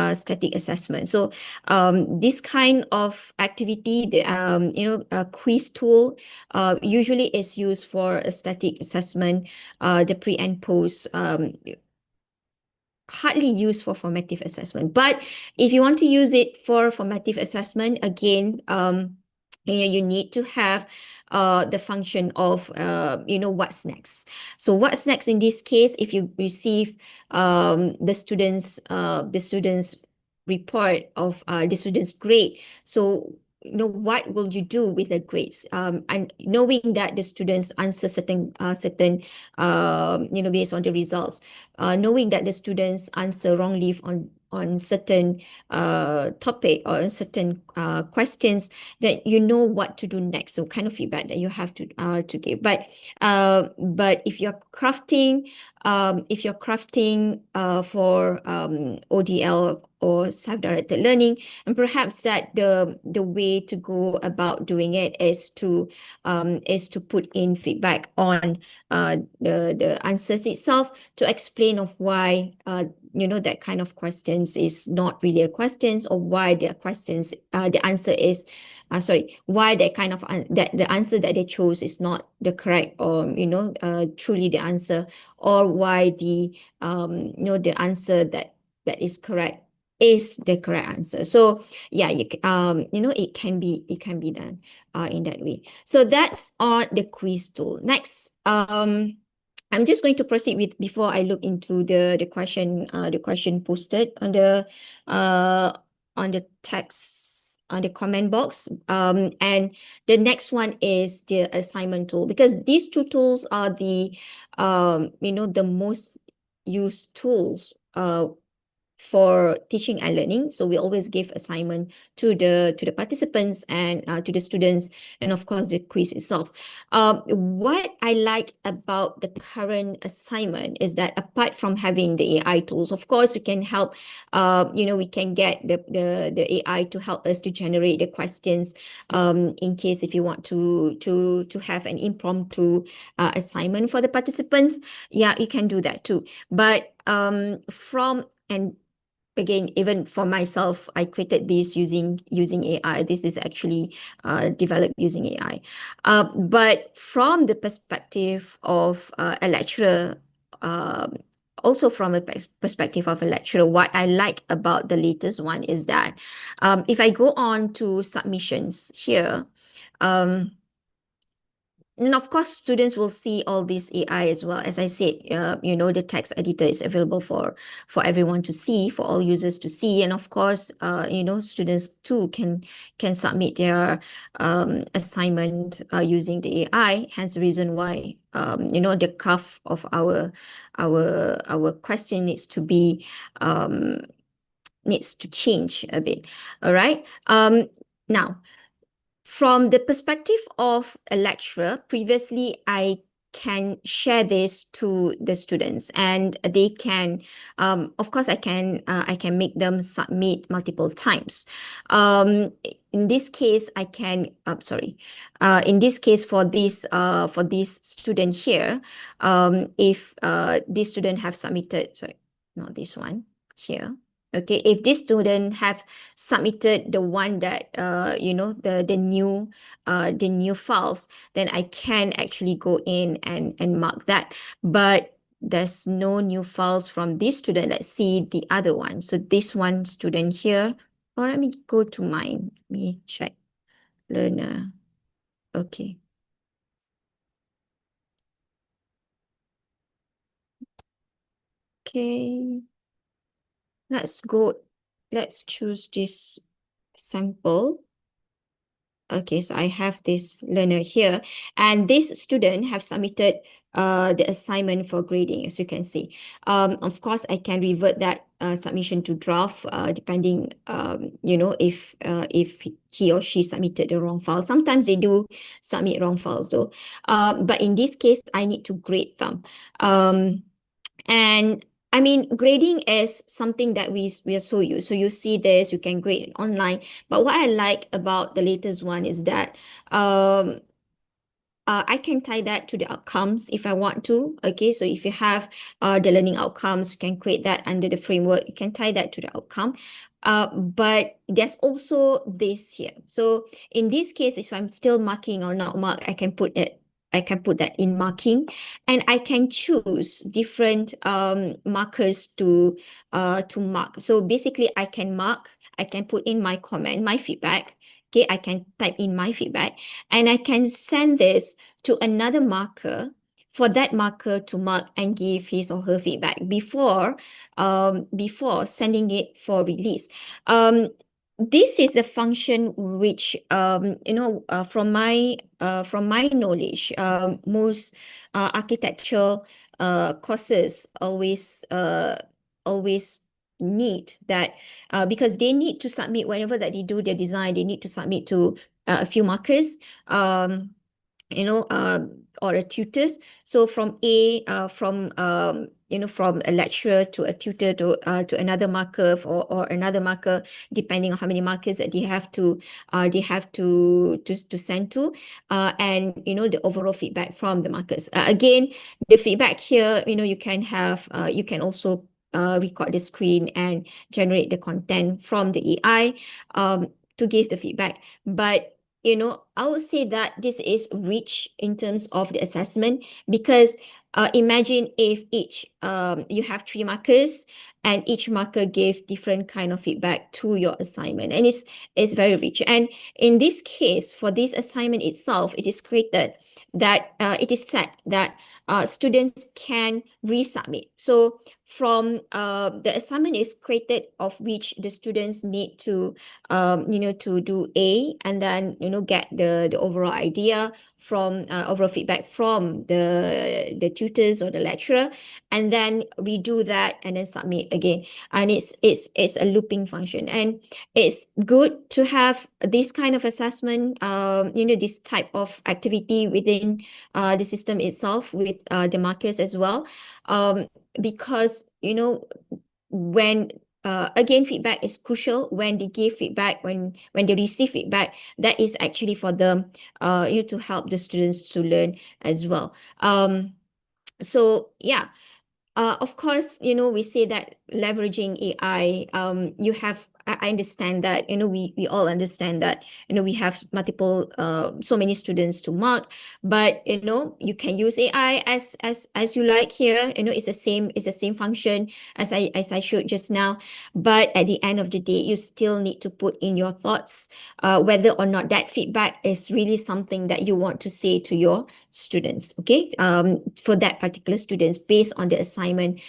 Speaker 2: assessment. So this kind of activity, the a quiz tool usually is used for a static assessment. The pre and post hardly used for formative assessment. But if you want to use it for formative assessment, again, you need to have the function of what's next. So what's next in this case, if you receive the students report of the students grade, so what will you do with the grades, and knowing that the students answer based on the results, knowing that the students answer wrongly on certain topic or on certain questions, that you know what to do next. So kind of feedback that you have to give. But if you're crafting for ODL or self-directed learning, and perhaps that the way to go about doing it is to put in feedback on the answers itself, to explain of why that kind of questions is not really a questions, or why the answer is why that kind of that the answer that they chose is not the correct, or truly the answer, or why the answer that is correct is the correct answer. So yeah, it can be done in that way. So that's on the quiz tool. Next, I'm just going to proceed with, before I look into the question posted on the text, on the comment box. And the next one is the assignment tool, because these two tools are the most used tools for teaching and learning. So we always give assignment to the participants and to the students, and of course the quiz itself. What I like about the current assignment is that apart from having the AI tools, of course we can help. We can get the AI to help us to generate the questions. In case if you want to have an impromptu assignment for the participants, yeah, you can do that too. But again, even for myself, I created this using AI. This is actually developed using AI. But from the perspective of a lecturer, also from a perspective of a lecturer, what I like about the latest one is that if I go on to submissions here, and of course, students will see all this AI as well. As I said, the text editor is available for everyone to see, for all users to see. And of course, students too can submit their assignment using the AI. Hence the reason why the craft of our question needs to be needs to change a bit. All right. Now, from the perspective of a lecturer, previously I can share this to the students, and they can, of course, I can make them submit multiple times. In this case, I can, sorry, in this case for this student here, if this student have submitted, sorry, not this one here. Okay, if this student have submitted the one that the new files, then I can actually go in and mark that. But there's no new files from this student. Let's see the other one. So this one student here, or let me go to mine. Let me check. Learner. Okay. Okay. Let's choose this sample. Okay, so I have this learner here, and this student have submitted the assignment for grading, as you can see. Of course, I can revert that submission to draft, depending, if he or she submitted the wrong file. Sometimes they do submit wrong files though. But in this case, I need to grade them. And I mean, grading is something that we are so used. So you see this, you can grade it online. But what I like about the latest one is that I can tie that to the outcomes if I want to. Okay, so if you have the learning outcomes, you can create that under the framework. You can tie that to the outcome. But there's also this here. So in this case, if I'm still marking or not mark, I can put that in marking, and I can choose different markers to mark. So basically, I can put in my comment, my feedback. Okay, I can type in my feedback, and I can send this to another marker for that marker to mark and give his or her feedback before sending it for release. This is a function which from my knowledge, most architectural courses always need that, because they need to submit whenever that they do their design, they need to submit to a few markers, or a tutors. So from from a lecturer to a tutor to another marker, or another marker, depending on how many markers that they have to send to, and the overall feedback from the markers. Again, the feedback here, you can have you can also record the screen and generate the content from the AI to give the feedback. But I would say that this is rich in terms of the assessment, because imagine if you have 3 markers, and each marker gave different kind of feedback to your assignment, and it's very rich. And in this case, for this assignment itself, it is created that it is set that students can resubmit. So from the assignment is created, of which the students need to to do A, and then get the overall idea from overall feedback from the tutors or the lecturer, and then redo that and then submit again. And it's a looping function, and it's good to have this kind of assessment, this type of activity within the system itself, with the markers as well, because when again, feedback is crucial. When they give feedback, when they receive feedback, that is actually for them to help the students to learn as well. So yeah, of course, we say that leveraging AI, I understand that, we all understand that, we have multiple, so many students to mark, but, you can use AI as you like here, it's the same function as I showed just now. But at the end of the day, you still need to put in your thoughts, whether or not that feedback is really something that you want to say to your students, okay? For that particular students, based on the assignment,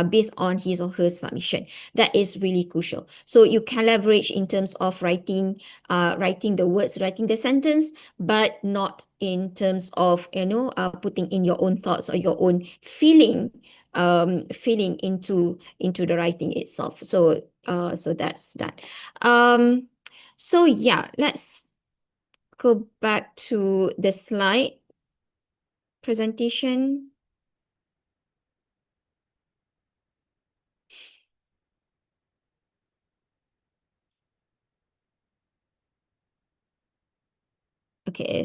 Speaker 2: based on his or her submission. That is really crucial. So you can leverage in terms of writing the words, writing the sentence, but not in terms of, putting in your own thoughts or your own feeling feeling into the writing itself. So that's that. So yeah, let's go back to the slide presentation. Okay,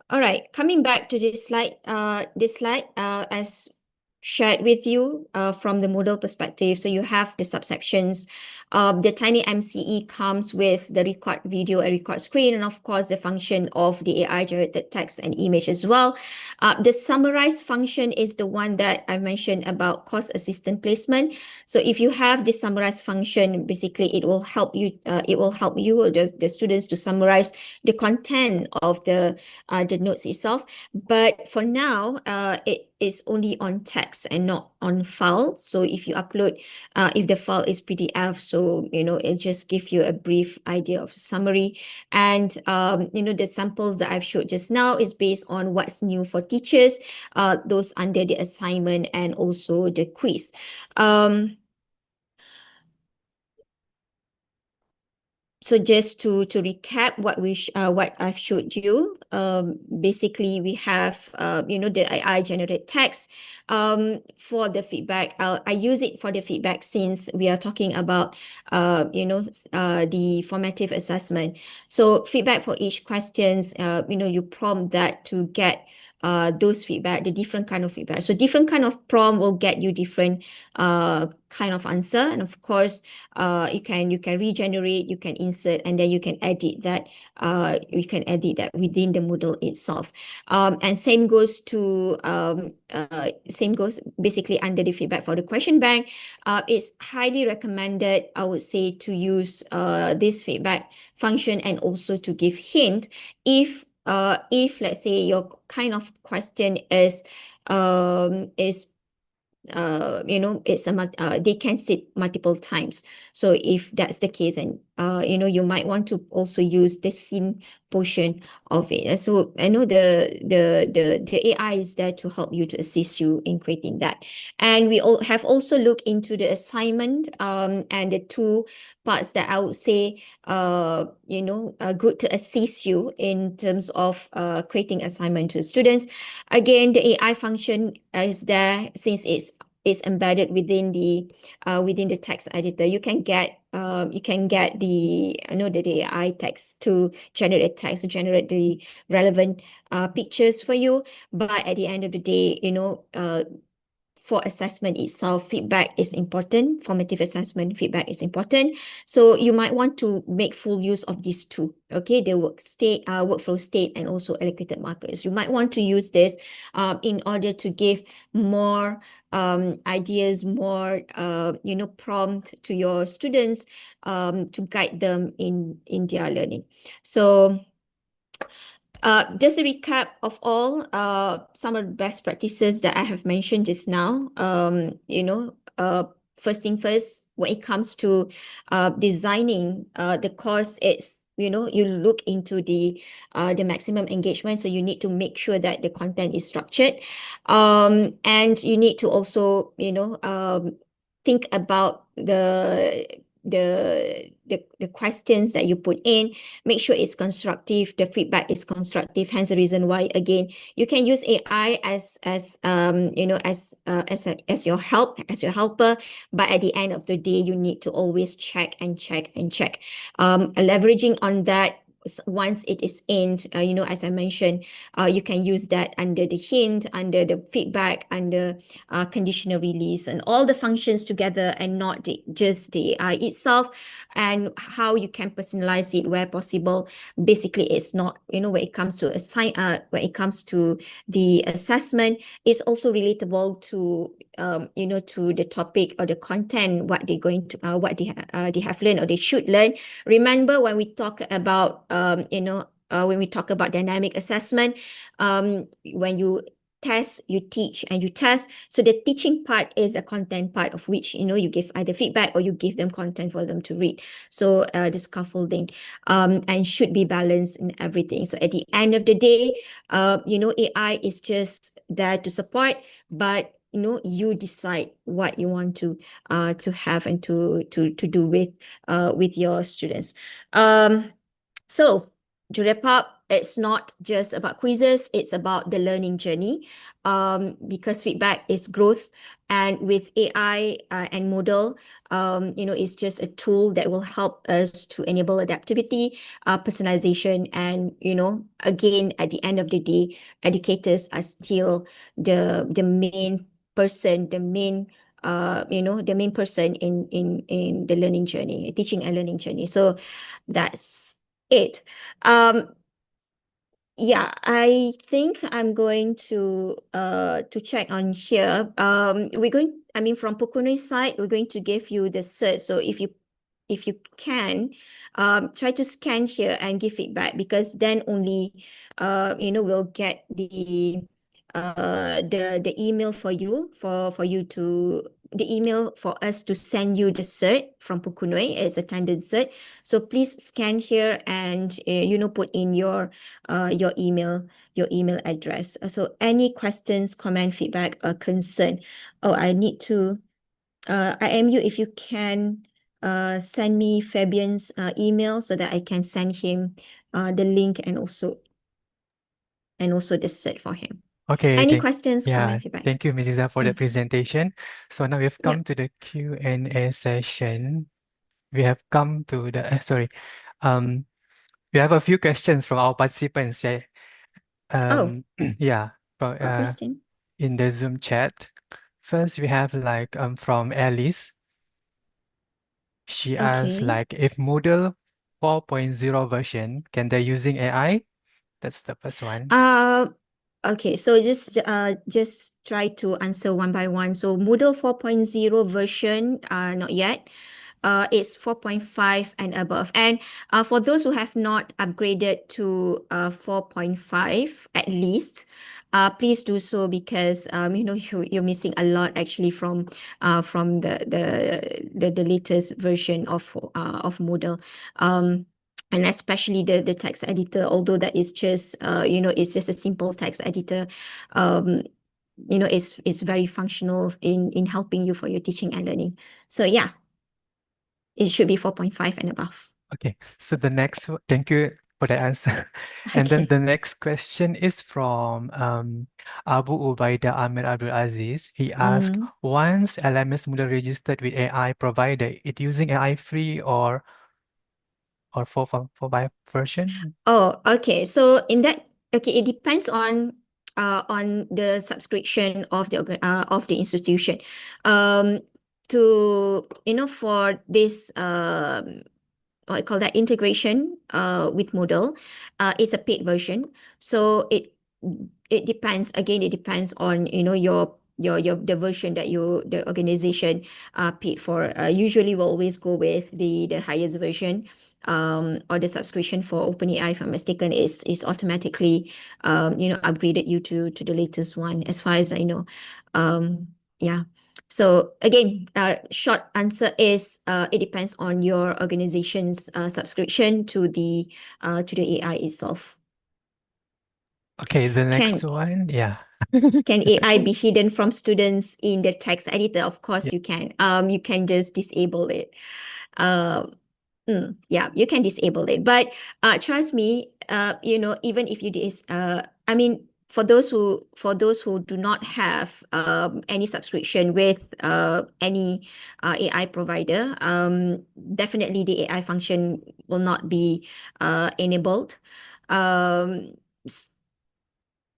Speaker 2: all right, coming back to this slide, as shared with you from the Moodle perspective. So you have the subsections. The tiny MCE comes with the record video and record screen, and of course the function of the AI generated text and image as well. The summarize function is the one that I mentioned about course assistant placement. So if you have the summarize function, basically it will help you. The students to summarize the content of the notes itself. But for now, it is only on text and not on file. So if you upload, if the file is PDF, so it just gives you a brief idea of summary. And the samples that I've showed just now is based on what's new for teachers, those under the assignment and also the quiz. So just to recap what I've showed you, basically we have the AI generated text for the feedback. I use it for the feedback since we are talking about the formative assessment. So feedback for each questions, you prompt that to get those feedback, the different kind of feedback. So different kind of prompt will get you different kind of answer, and of course you can regenerate, you can insert, and then you can edit that within the Moodle itself. And same goes basically under the feedback for the question bank. It's highly recommended, I would say, to use this feedback function and also to give hint if let's say your kind of question is they can sit multiple times. So if that's the case, and you might want to also use the hint portion of it. So I know the AI is there to help you, to assist you in creating that. And we all have also looked into the assignment and the two parts that I would say good to assist you in terms of creating assignment to students. Again, the AI function is there since it's embedded within the text editor. You can get the AI text to generate the relevant pictures for you. But at the end of the day, for assessment itself, feedback is important. Formative assessment, feedback is important. So you might want to make full use of these two. Okay, the workflow state, and also allocated markers. You might want to use this in order to give more ideas, more prompt to your students to guide them in their learning. So just a recap of all some of the best practices that I have mentioned just now. First thing first, when it comes to designing the course, it's you look into the maximum engagement. So you need to make sure that the content is structured, and you need to also think about the questions that you put in. Make sure it's constructive, the feedback is constructive. Hence the reason why, again, you can use AI as your helper, but at the end of the day, you need to always check and check and check. Leveraging on that, once it is in, as I mentioned, you can use that under the hint, under the feedback, under conditional release, and all the functions together, and not just the AI itself, and how you can personalize it where possible. Basically, it's not, when it comes to the assessment, it's also relatable to to the topic or the content, what they're going to what they have learned or they should learn. Remember, when we talk about when we talk about dynamic assessment, when you test, you teach, and you test. So the teaching part is a content part of which, you give either feedback or you give them content for them to read. So the scaffolding and should be balanced in everything. So at the end of the day, AI is just there to support, but you decide what you want to have and to do with your students. So to wrap up, it's not just about quizzes, it's about the learning journey. Because feedback is growth, and with AI and Moodle, it's just a tool that will help us to enable adaptability, personalization, and again, at the end of the day, educators are still the main person, the main person in the learning journey, teaching and learning journey. So that's it. Um, yeah, I think I'm going to check on here. From Pukunui's side, we're going to give you the cert. So if you can, try to scan here and give feedback, because then only we'll get the email the email for us to send you the cert from Pukunui as attendance cert. So please scan here and put in your email address. So any questions, comment, feedback, or concern. Oh, I need to IMU, if you can send me Fabian's email so that I can send him the link and also the cert for him.
Speaker 1: Okay,
Speaker 2: Any questions,
Speaker 1: yeah,
Speaker 2: comment, feedback?
Speaker 1: thank you, Mrs. Zha, for the
Speaker 2: Mm.
Speaker 1: presentation. So now we've
Speaker 2: Yep.
Speaker 1: come to the Q&A session. We have come to the, sorry, um, we have a few questions from our participants. Yeah,
Speaker 2: Oh,
Speaker 1: yeah, from,
Speaker 2: what question?
Speaker 1: in the Zoom chat. First, we have from Alice. She asks
Speaker 2: Okay.
Speaker 1: if Moodle 4.0 version, can they using AI? That's the first one.
Speaker 2: Uh, okay, so just try to answer one by one. So Moodle 4.0 version, not yet. It's 4.5 and above. And for those who have not upgraded to 4.5 at least, please do so, because you're missing a lot actually from the latest version of Moodle. And especially the text editor, although that is just it's just a simple text editor, um, it's very functional in helping you for your teaching and learning. So yeah, it should be 4.5 and above.
Speaker 1: Okay, so thank you for the answer. And then
Speaker 2: Okay.
Speaker 1: the next question is from Abu Ubaidah Amir Abdul Aziz. He asked,
Speaker 2: Mm.
Speaker 1: once LMS Moodle registered with AI provider, it using AI free or for by version?
Speaker 2: Oh, okay. So okay, it depends on the subscription of the institution. To for this what I call that integration with Moodle, it's a paid version. So it depends. Again, it depends on your the version that the organization paid for. Usually we'll always go with the highest version. Or the subscription for OpenAI, if I'm mistaken, is automatically upgraded you to the latest one, as far as I know. Yeah. So again, short answer is it depends on your organization's subscription to the AI itself.
Speaker 1: Okay, the next
Speaker 2: Can
Speaker 1: one, yeah.
Speaker 2: can AI be hidden from students in the text editor? Of course
Speaker 1: Yeah.
Speaker 2: you can. You can just disable it. Um, yeah, you can disable it. But trust me, even if I mean, for those who do not have any subscription with any AI provider, definitely the AI function will not be enabled. Um,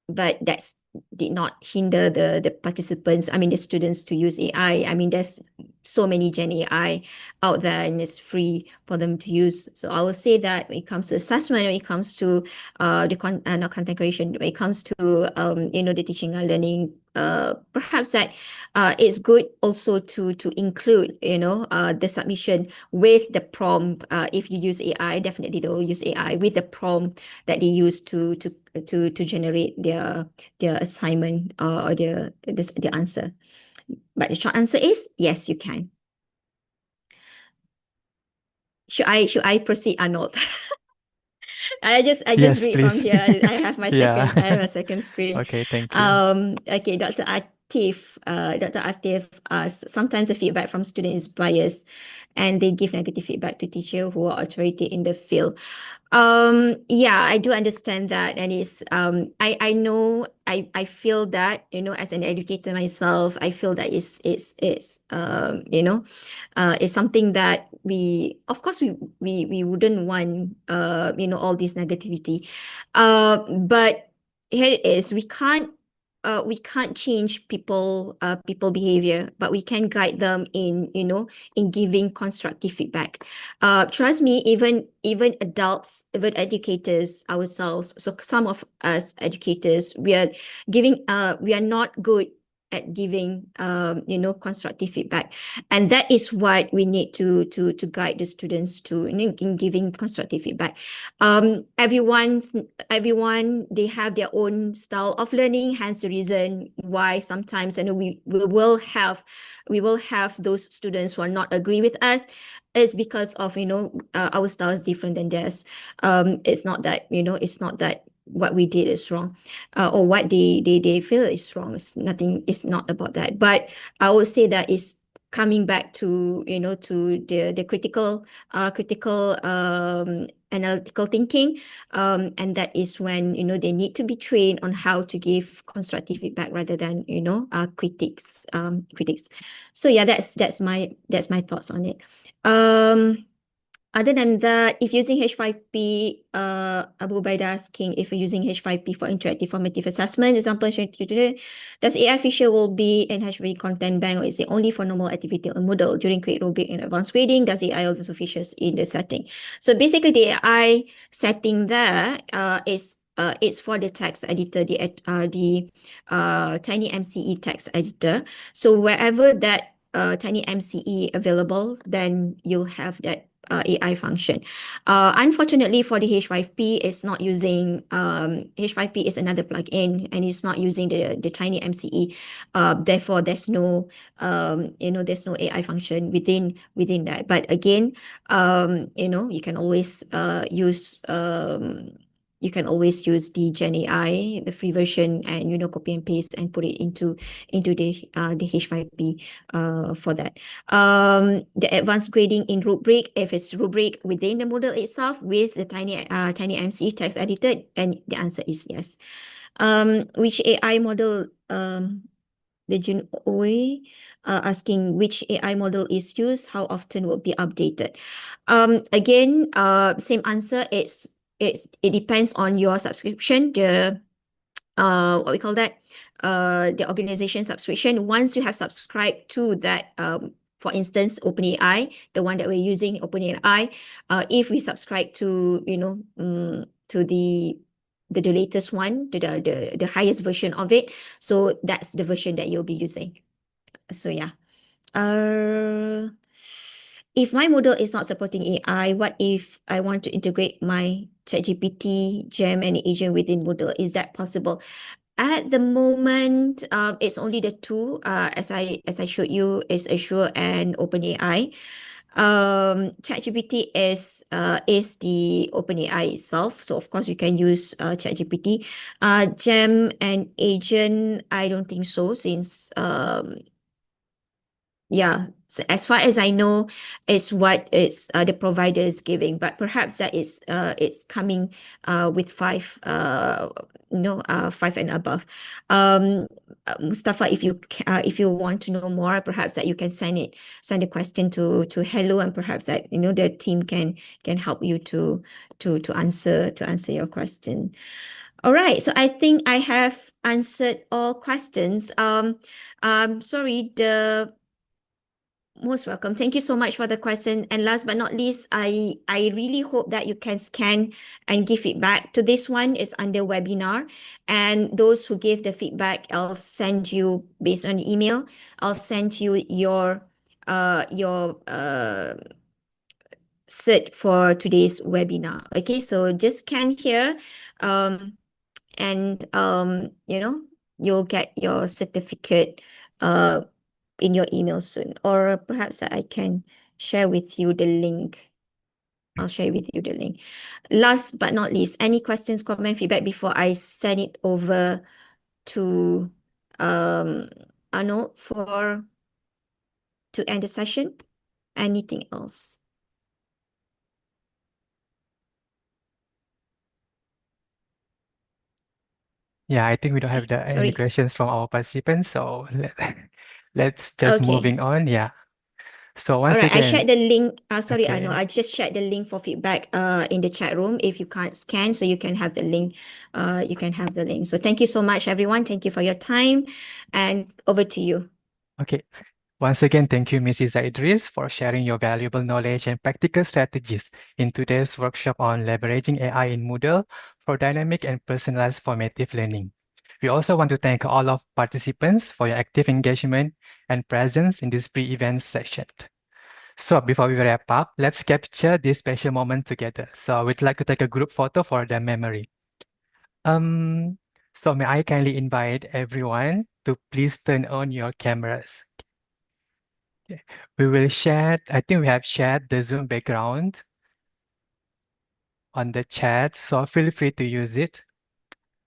Speaker 2: but that's did not hinder the participants, I mean the students, to use AI. I mean, there's so many Gen AI out there and it's free for them to use. So I will say that when it comes to assessment, when it comes to not content creation, when it comes to the teaching and learning perhaps that it's good also to include, the submission with the prompt. If you use AI, definitely they will use AI with the prompt that they use to generate their assignment, or the answer. But the short answer is yes, you can. Should I proceed, Arnold? I just
Speaker 1: Yes,
Speaker 2: read from
Speaker 1: please.
Speaker 2: here.
Speaker 1: Yeah.
Speaker 2: I have a second screen.
Speaker 1: Okay, thank you.
Speaker 2: Okay, Dr. Atif, sometimes the feedback from students is biased and they give negative feedback to teacher who are authority in the field. Yeah, I do understand that. And I know, I feel that, as an educator myself, I feel that it's something that of course, we wouldn't want, all this negativity. But here it is. We can't change people behavior, but we can guide them in giving constructive feedback. Trust me, even adults, even educators ourselves. So some of us educators, we are not good at giving constructive feedback, and that is what we need to guide the students to in giving constructive feedback. Everyone, they have their own style of learning, hence the reason why sometimes we will have those students who are not agree with us. Is because of our style is different than theirs. It's not that what we did is wrong, or what they feel is wrong. It's not about that, but I would say that is coming back to the critical analytical thinking, and that is when they need to be trained on how to give constructive feedback rather than critics. So yeah, that's my thoughts on it. Other than that, if using H5P, Abu Baida asking if you're using H5P for interactive formative assessment, example, does AI feature will be in H5P content bank, or is it only for normal activity on Moodle during quick rubric and advanced grading? Does AI also features in the setting? So basically, the AI setting there is it's for the text editor, the Tiny MCE text editor. So wherever that Tiny MCE available, then you'll have that AI function. Unfortunately, for the H5P, it's not using H5P is another plugin, and it's not using the Tiny MCE. Therefore, there's no AI function within that. But again, you can always use the Gen AI, the free version, and copy and paste and put it into the H5P for that. The advanced grading in rubric, if it's rubric within the Moodle itself with the Tiny MC text editor, and the answer is yes. Which AI model, the Jun Oi asking which AI model is used, how often will be updated? Again, same answer. It depends on your subscription. What we call that, the organization subscription. Once you have subscribed to that, for instance, OpenAI, the one that we're using, OpenAI, if we subscribe to to the latest one, to the highest version of it, so that's the version that you'll be using. So yeah. uh if my model is not supporting AI, what if I want to integrate my ChatGPT, Gem, and agent within Moodle? Is that possible? At the moment, it's only the two, as I showed you, is Azure and OpenAI. ChatGPT is the OpenAI itself, so of course you can use ChatGPT. Gem and Agent, I don't think so, since yeah, so as far as I know, it's what it's the provider is giving, but perhaps that is it's coming with five, five and above. Mustafa, if you want to know more, perhaps that you can send a question to Hello, and perhaps that the team can help you to answer your question. All right, so I think I have answered all questions. Sorry, Most welcome. Thank you so much for the question. And last but not least, I really hope that you can scan and give feedback to this one. Is under webinar. And those who give the feedback, I'll send you based on email. I'll send you your cert for today's webinar. Okay, so just scan here. And you'll get your certificate uh in your email soon, or perhaps I can share with you the link. I'll share with you the link. Last but not least, any questions, comment, feedback before I send it over to Arnold for to end the session? Anything else?
Speaker 1: Yeah, I think we don't have any
Speaker 2: Sorry.
Speaker 1: questions from our participants, so let's just
Speaker 2: Okay.
Speaker 1: moving on. Yeah. So
Speaker 2: All
Speaker 1: once
Speaker 2: right, I
Speaker 1: again,
Speaker 2: shared the link. Sorry, I know.
Speaker 1: okay.
Speaker 2: I just shared the link for feedback in the chat room. If you can't scan, so you can have the link. You can have the link. So thank you so much, everyone. Thank you for your time. And over to you.
Speaker 1: Okay. Once again, thank you, Mrs. Idris, for sharing your valuable knowledge and practical strategies in today's workshop on leveraging AI in Moodle for dynamic and personalized formative learning. We also want to thank all of participants for your active engagement and presence in this pre-event session. So before we wrap up, let's capture this special moment together. So we'd like to take a group photo for the memory. Um, so may I kindly invite everyone to please turn on your cameras. Okay. We will share, I think we have shared the Zoom background on the chat, so feel free to use it.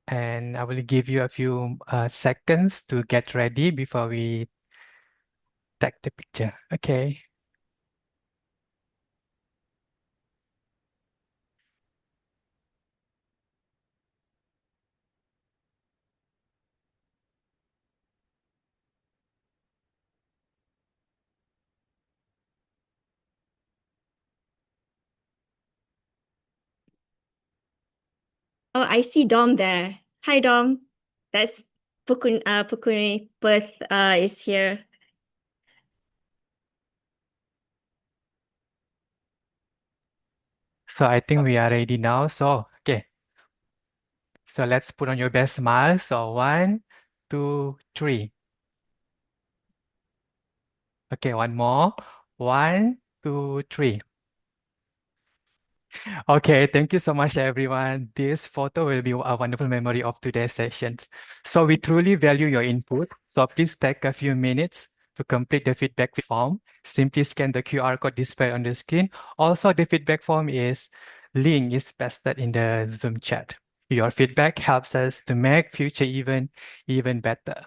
Speaker 1: And I will give you a few seconds to get ready before we take the picture. Okay.
Speaker 2: Oh, I see Dom there. Hi, Dom. That's Pukuni Perth is here.
Speaker 1: So I think we are ready now. So, okay. So let's put on your best smile. So 1, 2, 3. Okay, one more. 1, 2, 3. Okay, thank you so much, everyone. This photo will be a wonderful memory of today's sessions. So we truly value your input. So please take a few minutes to complete the feedback form. Simply scan the QR code displayed on the screen. Also, the feedback form link is pasted in the Zoom chat. Your feedback helps us to make future even better.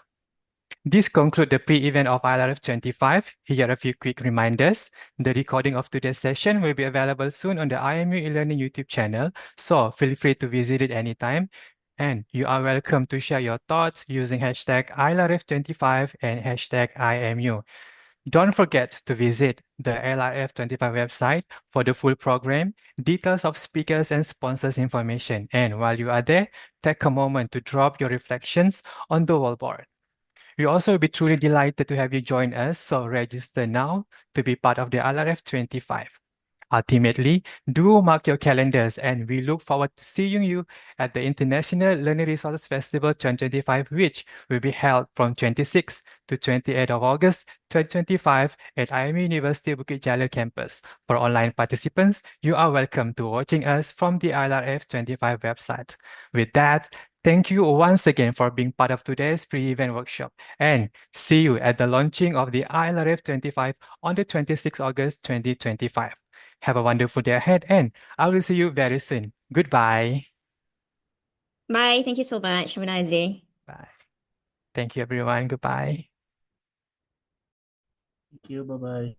Speaker 1: This concludes the pre-event of ILRF 25. Here are a few quick reminders. The recording of today's session will be available soon on the IMU e-learning YouTube channel, so feel free to visit it anytime. And you are welcome to share your thoughts using hashtag ILRF25 and hashtag IMU. Don't forget to visit the LRF25 website for the full program, details of speakers and sponsors information. And while you are there, take a moment to drop your reflections on the wallboard. We also will be truly delighted to have you join us, so register now to be part of the LRF 25. Ultimately, do mark your calendars and we look forward to seeing you at the International Learning Resources Festival 2025, which will be held from 26 to 28 of August 2025 at IME University Bukit Jalil campus. For online participants, you are welcome to watching us from the ILRF 25 website. With that, thank you once again for being part of today's pre-event workshop and see you at the launching of the ILRF 25 on the 26th August 2025. Have a wonderful day ahead and I will see you very soon. Goodbye.
Speaker 2: Bye. Thank you so much. Have a nice day.
Speaker 1: Bye. Thank you everyone. Goodbye.
Speaker 3: Thank you. Bye bye.